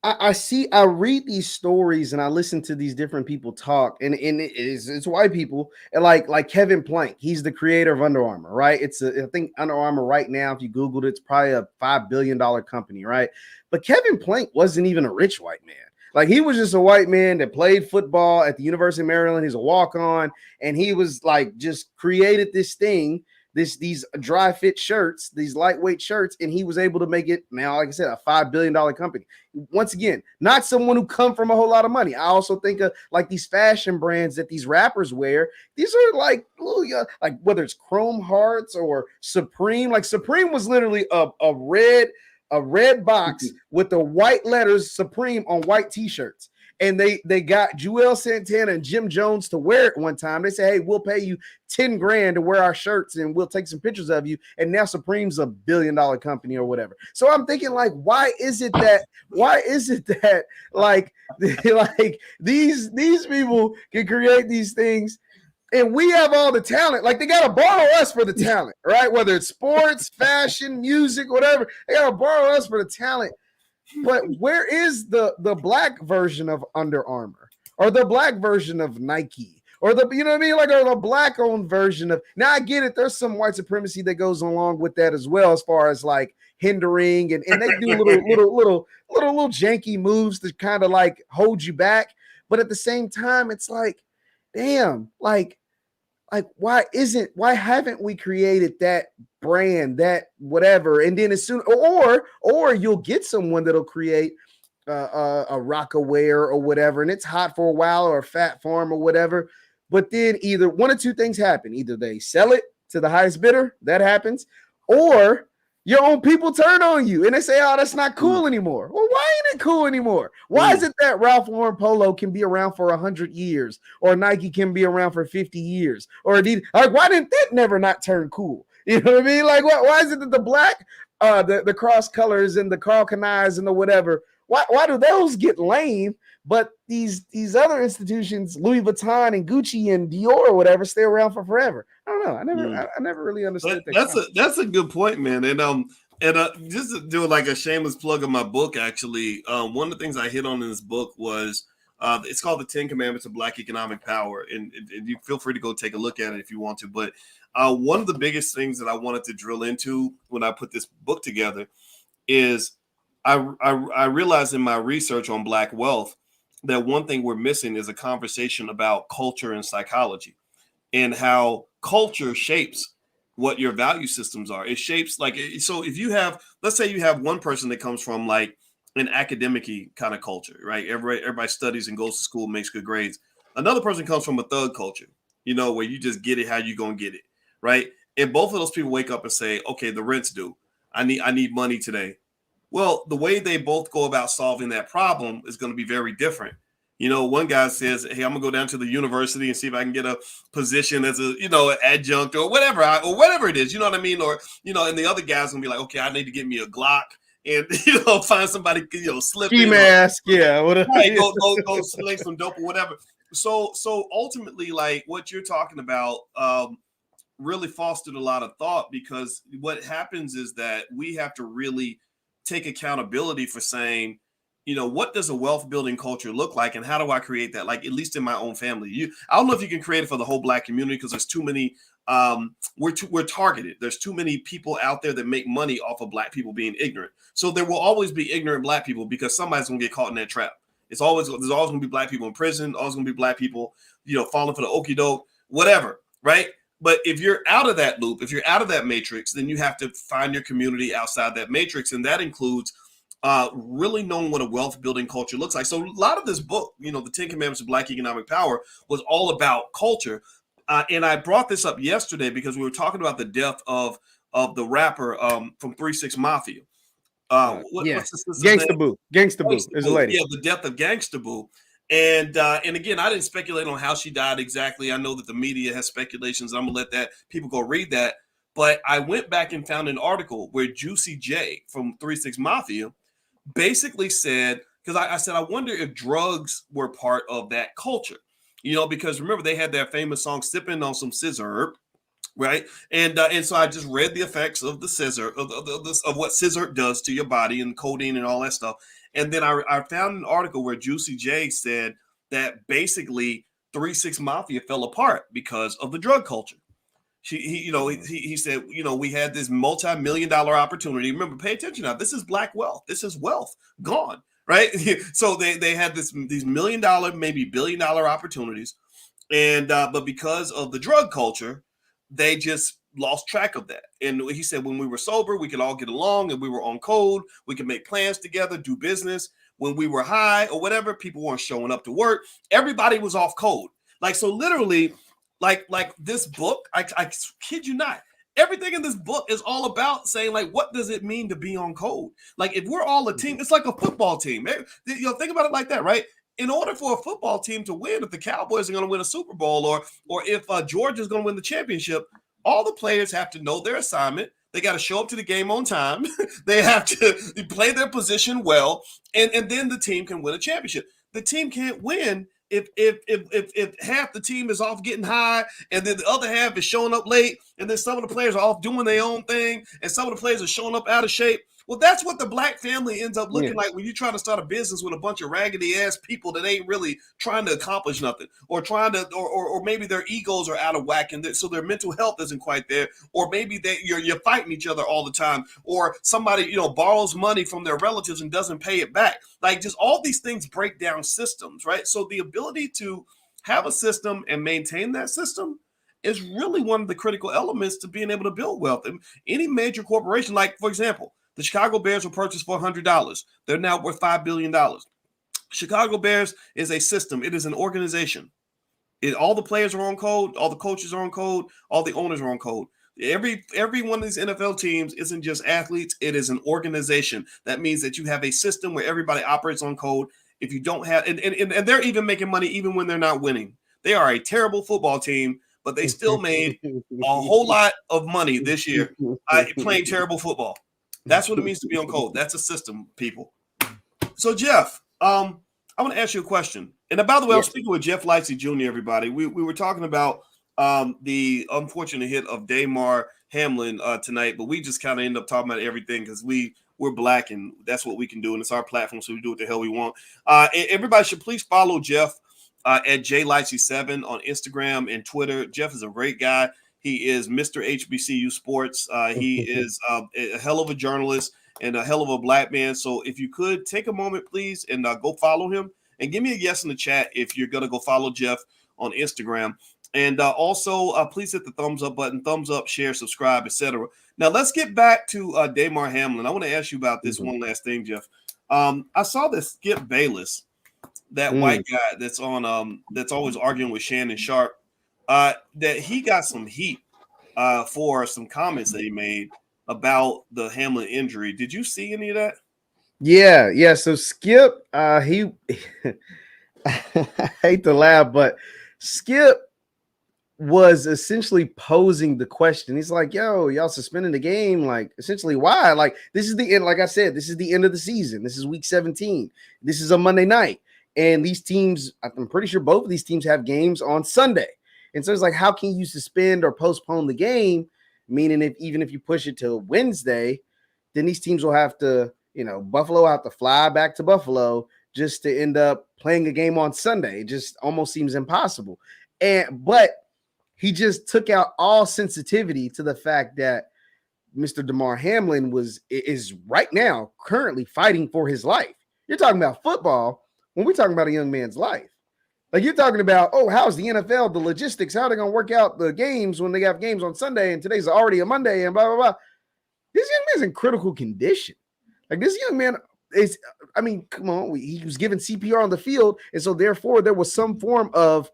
I read these stories and I listen to these different people talk, and it's white people, and like Kevin Plank, he's the creator of Under Armour, right? I think Under Armour right now, if you Googled it, it's probably a $5 billion company, right? But Kevin Plank wasn't even a rich white man. Like he was just a white man that played football at the University of Maryland. He's a walk-on, and he was just created this thing, these dry fit shirts, these lightweight shirts, and he was able to make it now, like I said, a $5 billion company. Once again, not someone who come from a whole lot of money. I also think of these fashion brands that these rappers wear. These are like whether it's Chrome Hearts or Supreme. Like Supreme was literally a red box with the white letters Supreme on white t-shirts. and they got Joel Santana and Jim Jones to wear it one time. They say, hey, we'll pay you $10,000 to wear our shirts and we'll take some pictures of you. And now Supreme's a $1 billion company or whatever. So I'm thinking, like, why is it that like these people can create these things and we have all the talent? Like, they got to borrow us for the talent, right? Whether it's sports, fashion, music, whatever, they got to borrow us for the talent. But where is the black version of Under Armour or the black version of Nike? Or the, you know what I mean? Like, or the black-owned version of, now I get it. There's some white supremacy that goes along with that as well, as far as like hindering and they do little janky moves to kind of like hold you back. But at the same time, it's like, damn, like why haven't we created that brand, that whatever? And then as soon, or you'll get someone that'll create a Rockaware or whatever, and it's hot for a while, or a Fat Farm or whatever. But then either one or two things happen. Either they sell it to the highest bidder, that happens, or your own people turn on you and they say, oh, that's not cool anymore. Well, why ain't it cool anymore? Why is it that Ralph Lauren Polo can be around for 100 years or Nike can be around for 50 years? Or Adidas, like, why didn't that never not turn cool? You know what I mean? Like, why is it that the black, the cross colors and the Karl Kani's and the whatever, why do those get lame? But these other institutions, Louis Vuitton and Gucci and Dior or whatever, stay around for forever. I don't know. I never really understood that. That's a good point, man. And just to do like a shameless plug of my book, actually, one of the things I hit on in this book was it's called The 10 Commandments of Black Economic Power, and you feel free to go take a look at it if you want to. But one of the biggest things that I wanted to drill into when I put this book together is I realized in my research on Black wealth that one thing we're missing is a conversation about culture and psychology, and how culture shapes what your value systems are. It shapes, like, so if you have, let's say you have one person that comes from like an academic-y kind of culture, right? Everybody studies and goes to school, makes good grades. Another person comes from a thug culture, you know, where you just get it how you gonna get it, right? And both of those people wake up and say, okay, the rent's due. I need money today. Well, the way they both go about solving that problem is going to be very different. You know, one guy says, hey, I'm gonna go down to the university and see if I can get a position as a, you know, an adjunct or whatever it is, you know what I mean? Or, you know, and the other guy's gonna be like, okay, I need to get me a Glock and, you know, find somebody, you know, slip ski mask, yeah, right, go sling some dope or whatever. So ultimately, like what you're talking about really fostered a lot of thought, because what happens is that we have to really take accountability for saying, you know, what does a wealth building culture look like, and how do I create that? Like, at least in my own family, I don't know if you can create it for the whole Black community, because there's too many. We're targeted. There's too many people out there that make money off of Black people being ignorant. So there will always be ignorant Black people, because somebody's gonna get caught in that trap. There's always gonna be Black people in prison. Always gonna be Black people, you know, falling for the okie doke, whatever, right? But if you're out of that loop, if you're out of that matrix, then you have to find your community outside that matrix. And that includes really knowing what a wealth building culture looks like. So a lot of this book, you know, The 10 Commandments of Black Economic Power, was all about culture. And I brought this up yesterday because we were talking about the death of the rapper from 3 6 Mafia. What's Gangsta Boo. Gangsta Boo is a lady. Yeah, the death of Gangsta Boo. And again, I didn't speculate on how she died exactly. I know that the media has speculations. I'm gonna let that people go read that. But I went back and found an article where Juicy J from 3 6 Mafia basically said, because I said, I wonder if drugs were part of that culture, you know, because remember they had that famous song "Sipping on Some Scissor," right? And so I just read the effects of the scissor of what scissor does to your body and codeine and all that stuff. And then I found an article where Juicy J said that basically 3 6 Mafia fell apart because of the drug culture. He said, you know, we had this multi-million-dollar opportunity. Remember, pay attention now. This is Black wealth. This is wealth gone, right? So they had these $1 million, maybe $1 billion opportunities, and but because of the drug culture, they just lost track of that. And he said, when we were sober, we could all get along and we were on code. We could make plans together, do business. When we were high or whatever, people weren't showing up to work. Everybody was off code. Like, so literally, like this book, I kid you not, everything in this book is all about saying, like, what does it mean to be on code? Like, if we're all a team, it's like a football team. You know, think about it like that, right? in order for a football team to win, if the Cowboys are going to win a Super Bowl or if Georgia is going to win the championship, all the players have to know their assignment. They got to show up to the game on time. They have to play their position well, and then the team can win a championship. The team can't win if half the team is off getting high, and then the other half is showing up late, and then some of the players are off doing their own thing, and some of the players are showing up out of shape. Well, that's what the black family ends up looking like when you try to start a business with a bunch of raggedy ass people that ain't really trying to accomplish nothing, or trying to, or maybe their egos are out of whack, and so their mental health isn't quite there, or maybe you're fighting each other all the time, or somebody borrows money from their relatives and doesn't pay it back. Like, just all these things break down systems, right? So the ability to have a system and maintain that system is really one of the critical elements to being able to build wealth. And any major corporation, like for example, the Chicago Bears were purchased for $100. They're now worth $5 billion. Chicago Bears is a system. It is an organization. All the players are on code. All the coaches are on code. All the owners are on code. Every one of these NFL teams isn't just athletes. It is an organization. That means that you have a system where everybody operates on code. If you don't have, and they're even making money even when they're not winning. They are a terrible football team, but they still made a whole lot of money this year playing terrible football. That's what it means to be on code. That's a system, people. So, Jeff, I want to ask you a question. And by the way, I'm speaking with Jeff Lightsey Jr., everybody. We were talking about the unfortunate hit of Damar Hamlin tonight, but we just kind of end up talking about everything because we're black and that's what we can do. And it's our platform, so we do what the hell we want. Everybody should please follow Jeff at JLightsey7 on Instagram and Twitter. Jeff is a great guy. He is Mr. HBCU Sports. He is a hell of a journalist and a hell of a black man. So if you could take a moment, please, and go follow him. And give me a yes in the chat if you're going to go follow Jeff on Instagram. And also, please hit the thumbs up button, thumbs up, share, subscribe, etc. Now, let's get back to Damar Hamlin. I want to ask you about this one last thing, Jeff. I saw this Skip Bayless, that white guy that's on that's always arguing with Shannon Sharp. That he got some heat for some comments that he made about the Hamlin injury. Did you see any of that? Yeah. So Skip, he I hate to laugh, but Skip was essentially posing the question. He's like, yo, y'all suspending the game. Like, essentially, why? Like, this is the end. Like I said, this is the end of the season. This is week 17. This is a Monday night. And these teams, I'm pretty sure both of these teams have games on Sunday. And so it's like, how can you suspend or postpone the game? Meaning, even if you push it to Wednesday, then these teams will have to, Buffalo will have to fly back to Buffalo just to end up playing a game on Sunday. It just almost seems impossible. But he just took out all sensitivity to the fact that Mr. Damar Hamlin is right now currently fighting for his life. You're talking about football when we're talking about a young man's life. Like, you're talking about, how's the NFL, the logistics, how are they going to work out the games when they have games on Sunday and today's already a Monday and blah, blah, blah. This young man's in critical condition. Like, this young man come on. He was given CPR on the field, and so therefore there was some form of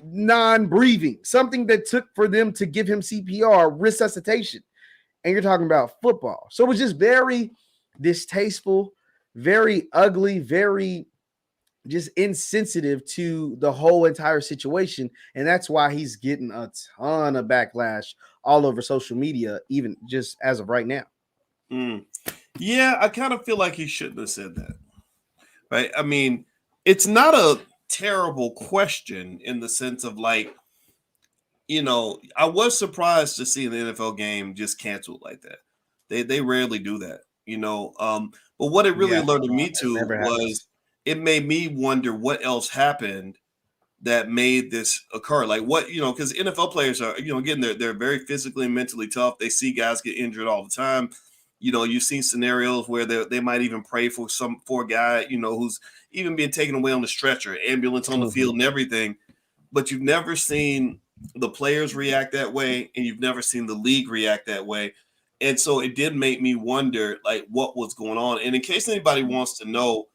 non-breathing, something that took for them to give him CPR, resuscitation. And you're talking about football. So it was just very distasteful, very ugly, very just insensitive to the whole entire situation. And that's why he's getting a ton of backlash all over social media, even just as of right now. Yeah, I kind of feel like he shouldn't have said that. Right? I mean, it's not a terrible question in the sense of like, I was surprised to see an NFL game just canceled like that. They rarely do that, but what it really alerted me to was it made me wonder what else happened that made this occur. Like what, because NFL players are, again, they're very physically and mentally tough. They see guys get injured all the time. You've seen scenarios where they might even pray for a guy, who's even being taken away on the stretcher, ambulance on the field and everything. But you've never seen the players react that way, and you've never seen the league react that way. And so it did make me wonder, like, what was going on. And in case anybody wants to know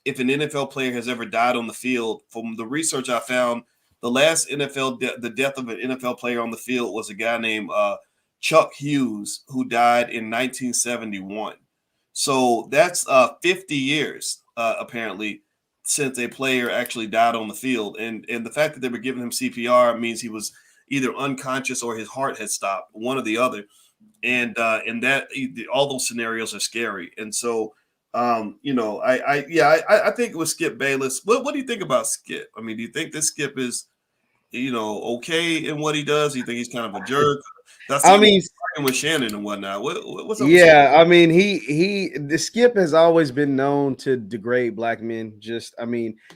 if an NFL player has ever died on the field, from the research I found, the last the death of an NFL player on the field was a guy named Chuck Hughes, who died in 1971. So that's 50 years, apparently, since a player actually died on the field. And the fact that they were giving him CPR means he was either unconscious or his heart had stopped, one or the other. And that all those scenarios are scary. And so, I think it was Skip Bayless. What do you think about Skip? I mean, do you think this Skip is, okay in what he does? Do you think he's kind of a jerk? With Shannon and whatnot. What's up? Yeah, I mean, the Skip has always been known to degrade black men.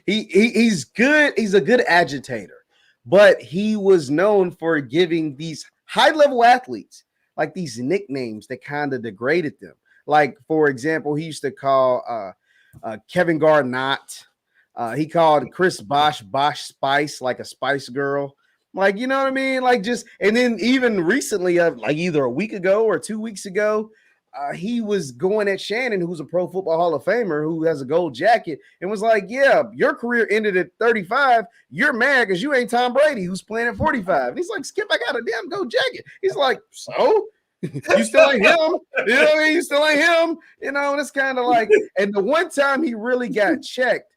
He's good. He's a good agitator, but he was known for giving these high-level athletes like these nicknames that kind of degraded them. Like, for example, he used to call Kevin Garnett. He called Chris Bosh Spice, like a Spice Girl. Like, you know what I mean? Like, and then even recently, like either a week ago or 2 weeks ago, he was going at Shannon, who's a Pro Football Hall of Famer, who has a gold jacket, and was like, yeah, your career ended at 35. You're mad because you ain't Tom Brady, who's playing at 45. And he's like, Skip, I got a damn gold jacket. He's like, so? You still ain't him. You know what I mean? You still ain't him. And it's kind of like, and the one time he really got checked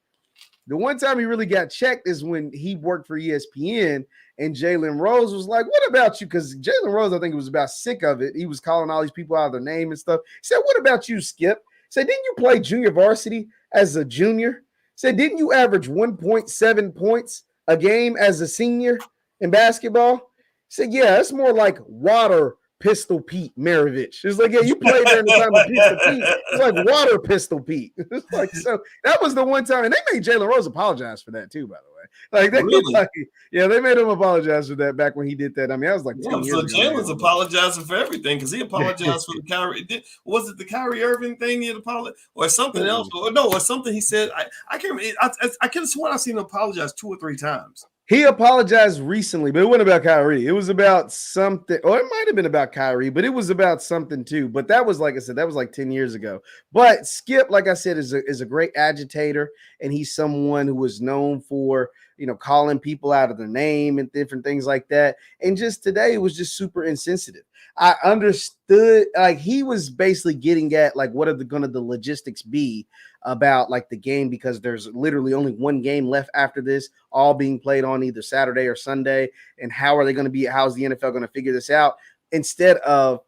is when he worked for ESPN, and Jalen Rose was like, what about you? Because Jalen Rose, I think, was about sick of it. He was calling all these people out of their name and stuff. He said, what about you, Skip? He said, didn't you play junior varsity as a junior? He said, didn't you average 1.7 points a game as a senior in basketball? He said, yeah, it's more like water Pistol Pete Maravich. It's like, yeah, you played there in the time of Pistol Pete. It's like water Pistol Pete. It's like, so that was the one time, and they made Jalen Rose apologize for that too, by the way. Like, they made him apologize for that back when he did that. I mean, that was like 10 years ago. So Jalen's apologizing for everything because he apologized for the Kyrie. Was it the Kyrie Irving thing he had apologized, or something else? Or something he said? I can't remember. I could have sworn I've seen him apologize 2 or 3 times. He apologized recently, but it wasn't about Kyrie. It was about something, or it might have been about Kyrie, but it was about something too. But that was, like I said, that was like 10 years ago. But Skip, like I said, is a great agitator, and he's someone who was known for, calling people out of their name and different things like that. And just today, it was just super insensitive. I understood, like, he was basically getting at, like, what are the logistics be about, like, the game, because there's literally only one game left after this, all being played on either Saturday or Sunday. And how is the NFL going to figure this out, instead of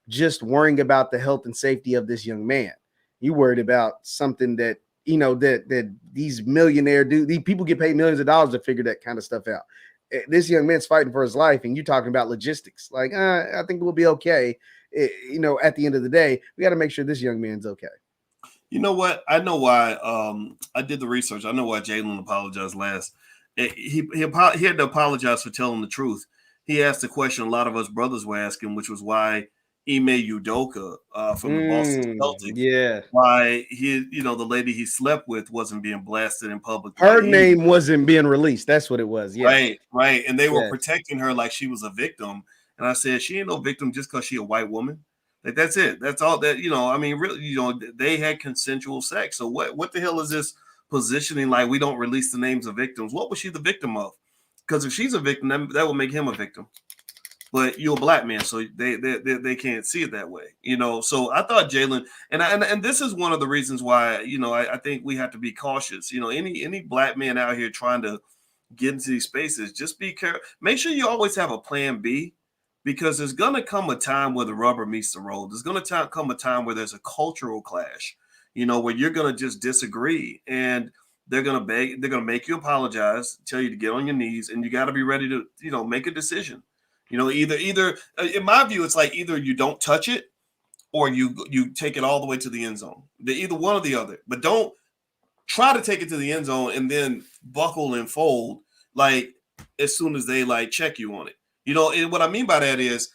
just worrying about the health and safety of this young man? You worried about something that, that these millionaire these people get paid millions of dollars to figure that kind of stuff out. This young man's fighting for his life, and you're talking about logistics. Like, I think we'll be okay. At the end of the day, we got to make sure this young man's okay. You know what? I know why. I did the research. I know why Jalen apologized last. He had to apologize for telling the truth. He asked the question a lot of us brothers were asking, which was why Ime Udoka from the Boston Celtics, why the lady he slept with wasn't being blasted in public. Her name wasn't being released. That's what it was. Yeah. Right. And they were protecting her like she was a victim. And I said, she ain't no victim just because she a white woman. Like, that's it. That's all that, I mean, really, they had consensual sex. So what the hell is this positioning? Like, we don't release the names of victims. What was she the victim of? Because if she's a victim, that would make him a victim. But you're a black man, so they can't see it that way, So I thought Jalen, and this is one of the reasons why, I think we have to be cautious. Any black man out here trying to get into these spaces, just be careful. Make sure you always have a plan B, because there's gonna come a time where the rubber meets the road. There's gonna come a time where there's a cultural clash, where you're gonna just disagree, and they're gonna make you apologize, tell you to get on your knees, and you got to be ready to, make a decision. Either in my view, it's like either you don't touch it or you take it all the way to the end zone. Either one or the other, but don't try to take it to the end zone and then buckle and fold like as soon as they like check you on it. And what I mean by that is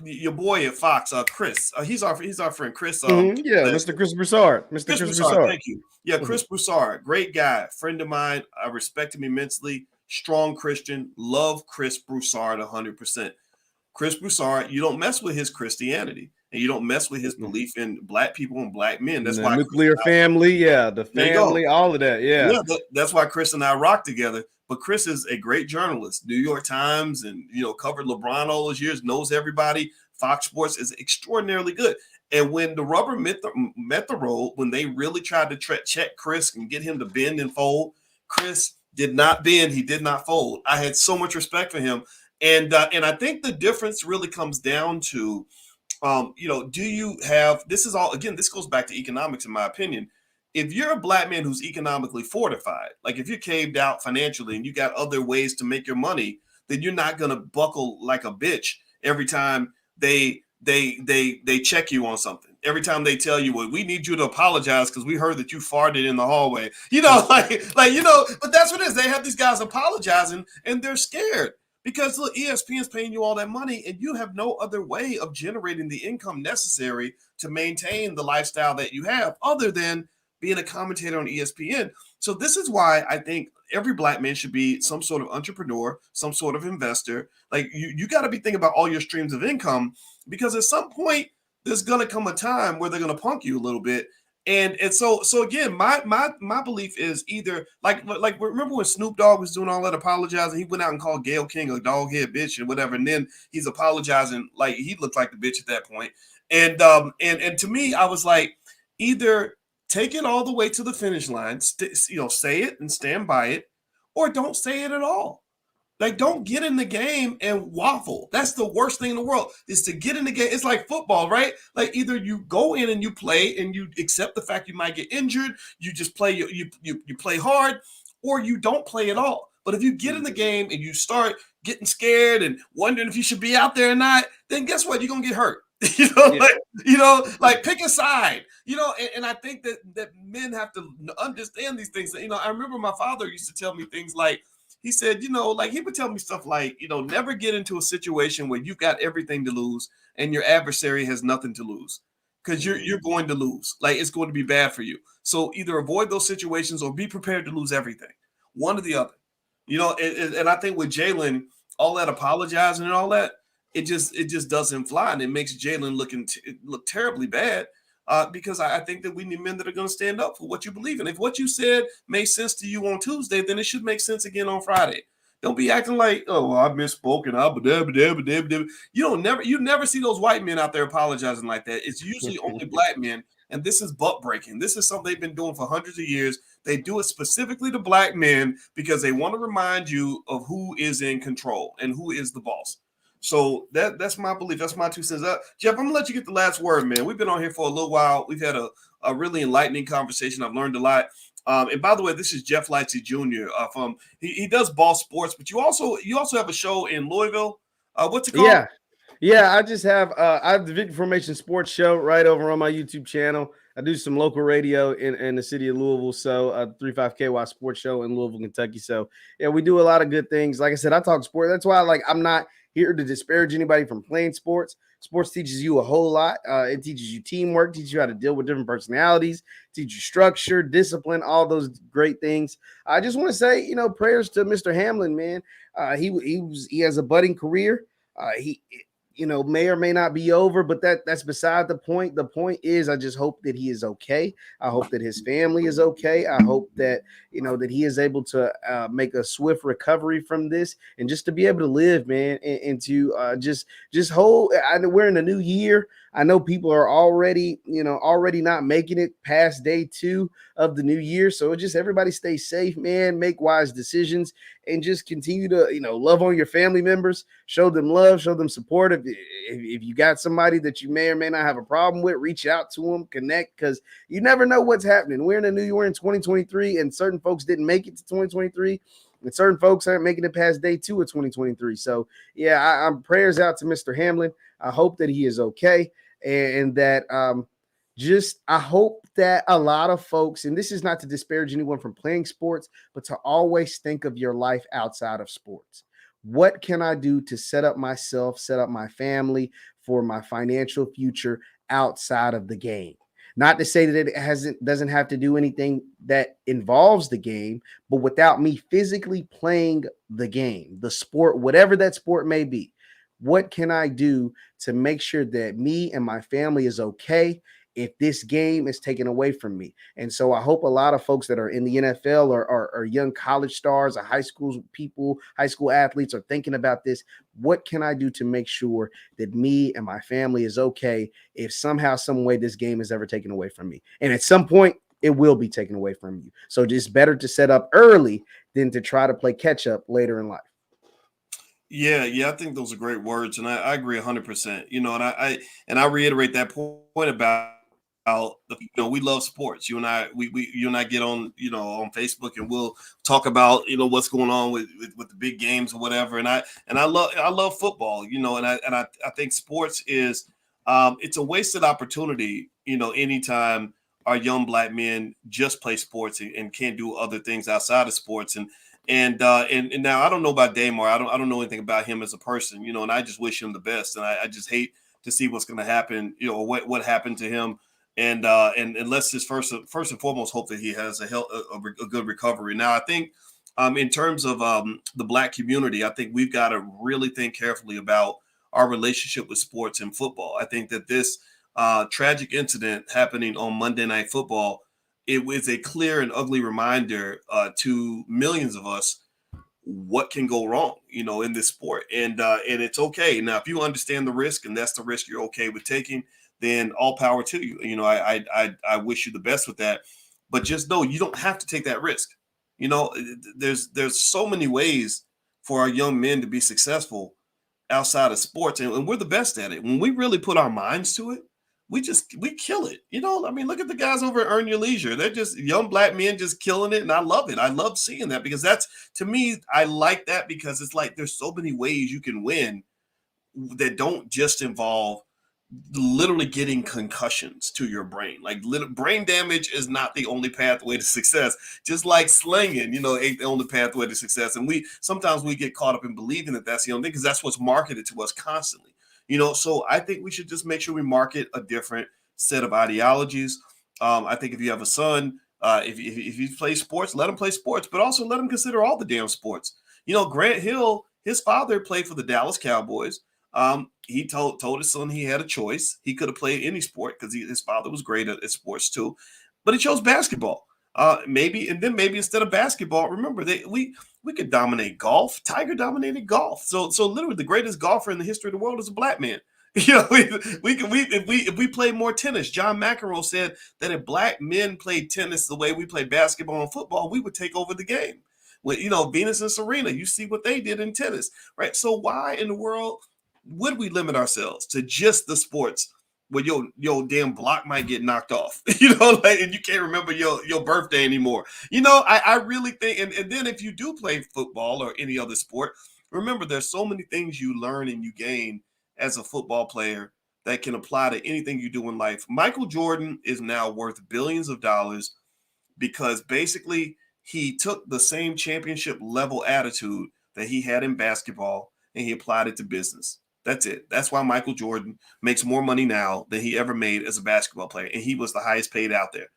your boy at Fox, Chris. He's our friend Chris. Mr. Chris Broussard. Chris Broussard. Thank you. Yeah, Chris Broussard, great guy, friend of mine. I respect him immensely. Strong Christian, love Chris Broussard 100%. Chris Broussard, you don't mess with his Christianity, and you don't mess with his belief in black people and black men. That's why nuclear family, the family, all of that, that's why Chris and I rock together. But Chris is a great journalist, New York Times, and covered LeBron all those years, knows everybody. Fox Sports is extraordinarily good, And when the rubber met the road, when they really tried to check Chris and get him to bend and fold, Chris did not bend. He did not fold. I had so much respect for him. And I think the difference really comes down to, do you have, this is all, again, this goes back to economics, in my opinion. If you're a black man who's economically fortified, like if you're caved out financially and you got other ways to make your money, then you're not going to buckle like a bitch every time they check you on something. Every time they tell you, well, we need you to apologize because we heard that you farted in the hallway. But that's what it is. They have these guys apologizing and they're scared because look, ESPN's paying you all that money and you have no other way of generating the income necessary to maintain the lifestyle that you have other than being a commentator on ESPN. So this is why I think every black man should be some sort of entrepreneur, some sort of investor. Like you got to be thinking about all your streams of income, because at some point there's going to come a time where they're going to punk you a little bit. And so again, my belief is either like remember when Snoop Dogg was doing all that apologizing, he went out and called Gayle King a doghead bitch and whatever, and then he's apologizing like he looked like the bitch at that point. And to me, I was like, either take it all the way to the finish line, say it and stand by it, or don't say it at all. Like, don't get in the game and waffle. That's the worst thing in the world, is to get in the game. It's like football, right? Like either you go in and you play and you accept the fact you might get injured, you just play, you play hard, or you don't play at all. But if you get in the game and you start getting scared and wondering if you should be out there or not, then guess what? You're going to get hurt. Like pick a side, and I think that men have to understand these things. I remember my father used to tell me things like, he said, like he would tell me stuff like, never get into a situation where you've got everything to lose and your adversary has nothing to lose, because you're going to lose. Like, it's going to be bad for you. So either avoid those situations or be prepared to lose everything, one or the other. And I think with Jalen, all that apologizing and all that, it just doesn't fly, and it makes Jalen look terribly bad. Because I think that we need men that are going to stand up for what you believe in. If what you said made sense to you on Tuesday, then it should make sense again on Friday. Don't be acting like, oh, well, I misspoke and you never see those white men out there apologizing like that. It's usually only black men, and this is butt breaking. This is something they've been doing for hundreds of years. They do it specifically to black men because they want to remind you of who is in control and who is the boss. So that's my belief. That's my 2 cents. Jeff, I'm going to let you get the last word, man. We've been on here for a little while. We've had a really enlightening conversation. I've learned a lot. And by the way, this is Jeff Lightsey Jr. He does Ball Sports, but you also have a show in Louisville. What's it called? Yeah. I just have I have the Victory Formation Sports Show right over on my YouTube channel. I do some local radio in the city of Louisville. So 35KY Sports Show in Louisville, Kentucky. So yeah, we do a lot of good things. Like I said, I talk sport. That's why I'm not here to disparage anybody from playing sports. Sports teaches you a whole lot. It teaches you teamwork, teaches you how to deal with different personalities, teaches you structure, discipline, all those great things. I just want to say, prayers to Mr. Hamlin, man. He has a budding career. He may or may not be over, but that's beside the point. The point is, I just hope that he is okay. I hope that his family is okay. I hope that, that he is able to make a swift recovery from this, and just to be able to live, man, and to just hold. We're in a new year. I know people are already not making it past day 2 of the new year. So just everybody stay safe, man, make wise decisions, and just continue to, love on your family members, show them love, show them support. If you got somebody that you may or may not have a problem with, reach out to them, connect, because you never know what's happening. We're in a new year, we're in 2023, and certain folks didn't make it to 2023. And certain folks aren't making it past day 2 of 2023. So yeah, I'm prayers out to Mr. Hamlin. I hope that he is okay. And that I hope that a lot of folks, and this is not to disparage anyone from playing sports, but to always think of your life outside of sports. What can I do to set up myself, set up my family for my financial future outside of the game? Not to say that it doesn't have to do anything that involves the game, but without me physically playing the game, the sport, whatever that sport may be. What can I do to make sure that me and my family is okay if this game is taken away from me. And so I hope a lot of folks that are in the NFL or young college stars or high school people, high school athletes are thinking about this. What can I do to make sure that me and my family is okay if somehow, some way this game is ever taken away from me? And at some point, it will be taken away from you. So it's better to set up early than to try to play catch up later in life. Yeah, I think those are great words, and I agree 100%. And I reiterate that point about how we love sports. You and I get on on Facebook, and we'll talk about what's going on with the big games or whatever. And I love football. And I think sports is it's a wasted opportunity. Anytime our young black men just play sports and can't do other things outside of sports. And now I don't know about Damar. I don't know anything about him as a person, and I just wish him the best. And I just hate to see what's going to happen, what happened to him. And let's just first and foremost hope that he has a good recovery. Now, I think in terms of the black community, I think we've got to really think carefully about our relationship with sports and football. I think that this tragic incident happening on Monday Night Football, it was a clear and ugly reminder to millions of us what can go wrong, in this sport. And it's okay. Now, if you understand the risk and that's the risk you're okay with taking, then all power to you. I wish you the best with that. But just know you don't have to take that risk. There's so many ways for our young men to be successful outside of sports, and we're the best at it. When we really put our minds to it, we kill it. Look at the guys over at Earn Your Leisure. They're just young black men just killing it. And I love it. I love seeing that because that's, to me, I like that because it's like, there's so many ways you can win that don't just involve literally getting concussions to your brain. Like brain damage is not the only pathway to success, just like slinging, ain't the only pathway to success. And sometimes we get caught up in believing that that's the only thing because that's what's marketed to us constantly. So I think we should just make sure we market a different set of ideologies. I think if you have a son, if he plays sports, let him play sports, but also let him consider all the damn sports. Grant Hill, his father played for the Dallas Cowboys. He told his son he had a choice. He could have played any sport because his father was great at sports too, but he chose basketball. Maybe instead of basketball, remember we could dominate golf. Tiger dominated golf. So literally the greatest golfer in the history of the world is a black man. If we play more tennis, John McEnroe said that if black men played tennis the way we play basketball and football, we would take over the game. When Venus and Serena, you see what they did in tennis, right? So why in the world would we limit ourselves to just the sports where your damn block might get knocked off, and you can't remember your birthday anymore. I really think, and then if you do play football or any other sport, remember there's so many things you learn and you gain as a football player that can apply to anything you do in life. Michael Jordan is now worth billions of dollars because basically he took the same championship level attitude that he had in basketball and he applied it to business. That's it. That's why Michael Jordan makes more money now than he ever made as a basketball player. And he was the highest paid out there,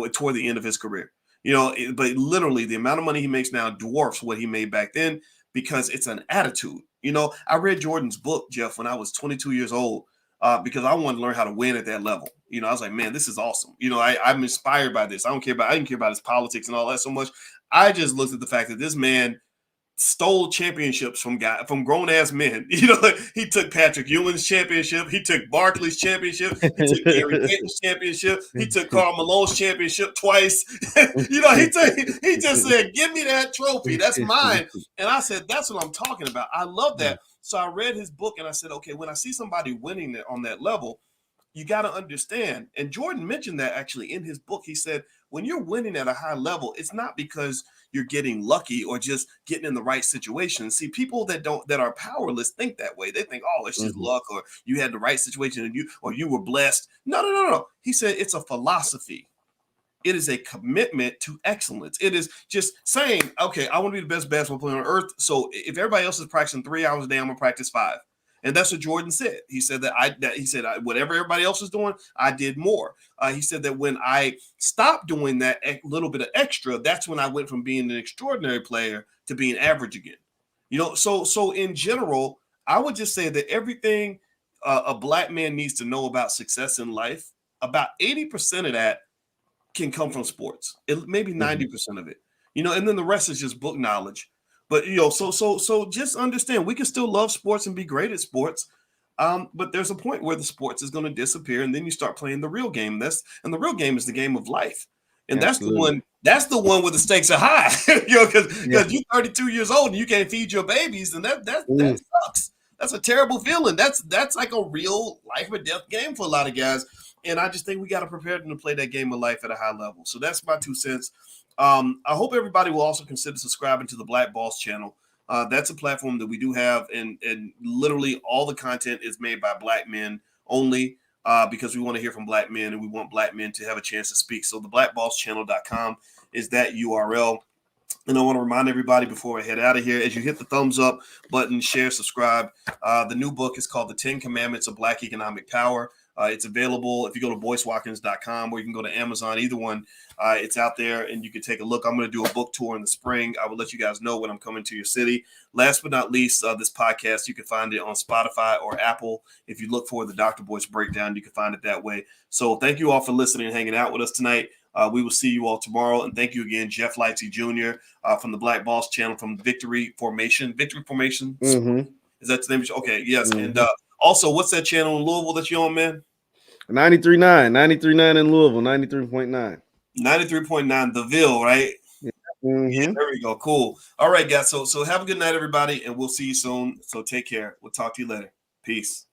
toward the end of his career. But literally the amount of money he makes now dwarfs what he made back then because it's an attitude. I read Jordan's book, Jeff, when I was 22 years old because I wanted to learn how to win at that level. I was like, man, this is awesome. I'm inspired by this. I didn't care about his politics and all that so much. I just looked at the fact that this man stole championships from grown ass men. He took Patrick Ewing's championship. He took Barkley's championship. He took Gary Payton's championship. He took Karl Malone's championship twice. He just said, "Give me that trophy. That's mine." And I said, "That's what I'm talking about. I love that." So I read his book and I said, "Okay, when I see somebody winning on that level, you got to understand." And Jordan mentioned that actually in his book. He said, when you're winning at a high level, it's not because you're getting lucky or just getting in the right situation. See, people that are powerless think that way. They think, oh, it's just luck, or you had the right situation and you were blessed. No. He said it's a philosophy. It is a commitment to excellence. It is just saying, okay, I want to be the best basketball player on earth. So if everybody else is practicing 3 hours a day, I'm gonna practice 5. And that's what Jordan said. He said whatever everybody else is doing, I did more. He said that when I stopped doing that little bit of extra, that's when I went from being an extraordinary player to being average again. So in general, I would just say that everything a black man needs to know about success in life about 80% of that can come from sports. Maybe 90% of it, and then the rest is just book knowledge. But so just understand, we can still love sports and be great at sports. But there's a point where the sports is going to disappear, and then you start playing the real game. And the real game is the game of life. And Absolutely. that's the one where the stakes are high, because you're 32 years old and you can't feed your babies, and that sucks. That's a terrible feeling. That's like a real life or death game for a lot of guys. And I just think we got to prepare them to play that game of life at a high level. So that's my 2 cents. I hope everybody will also consider subscribing to the Black Boss channel. That's a platform that we do have, and literally all the content is made by Black men only, because we want to hear from Black men and we want Black men to have a chance to speak. So the blackbosschannel.com is that URL. And I want to remind everybody before I head out of here, as you hit the thumbs up button, share, subscribe, the new book is called The 10 Commandments of Black Economic Power. It's available if you go to boycewatkins.com, or you can go to Amazon, either one. It's out there and you can take a look. I'm going to do a book tour in the spring. I will let you guys know when I'm coming to your city. Last but not least, this podcast, you can find it on Spotify or Apple. If you look for the Dr. Boyce Breakdown, you can find it that way. So thank you all for listening and hanging out with us tonight. We will see you all tomorrow. And thank you again, Jeff Lightsey Jr. From the Black Boss channel, from Victory Formation. Mm-hmm. Is that the name? Okay, yes. Mm-hmm. And also, what's that channel in Louisville that you're on, man? 93.9 in Louisville, 93.9. 93.9, The Ville, right? Mm-hmm. Yeah, there we go. Cool. All right, guys. So have a good night, everybody, and we'll see you soon. So take care. We'll talk to you later. Peace.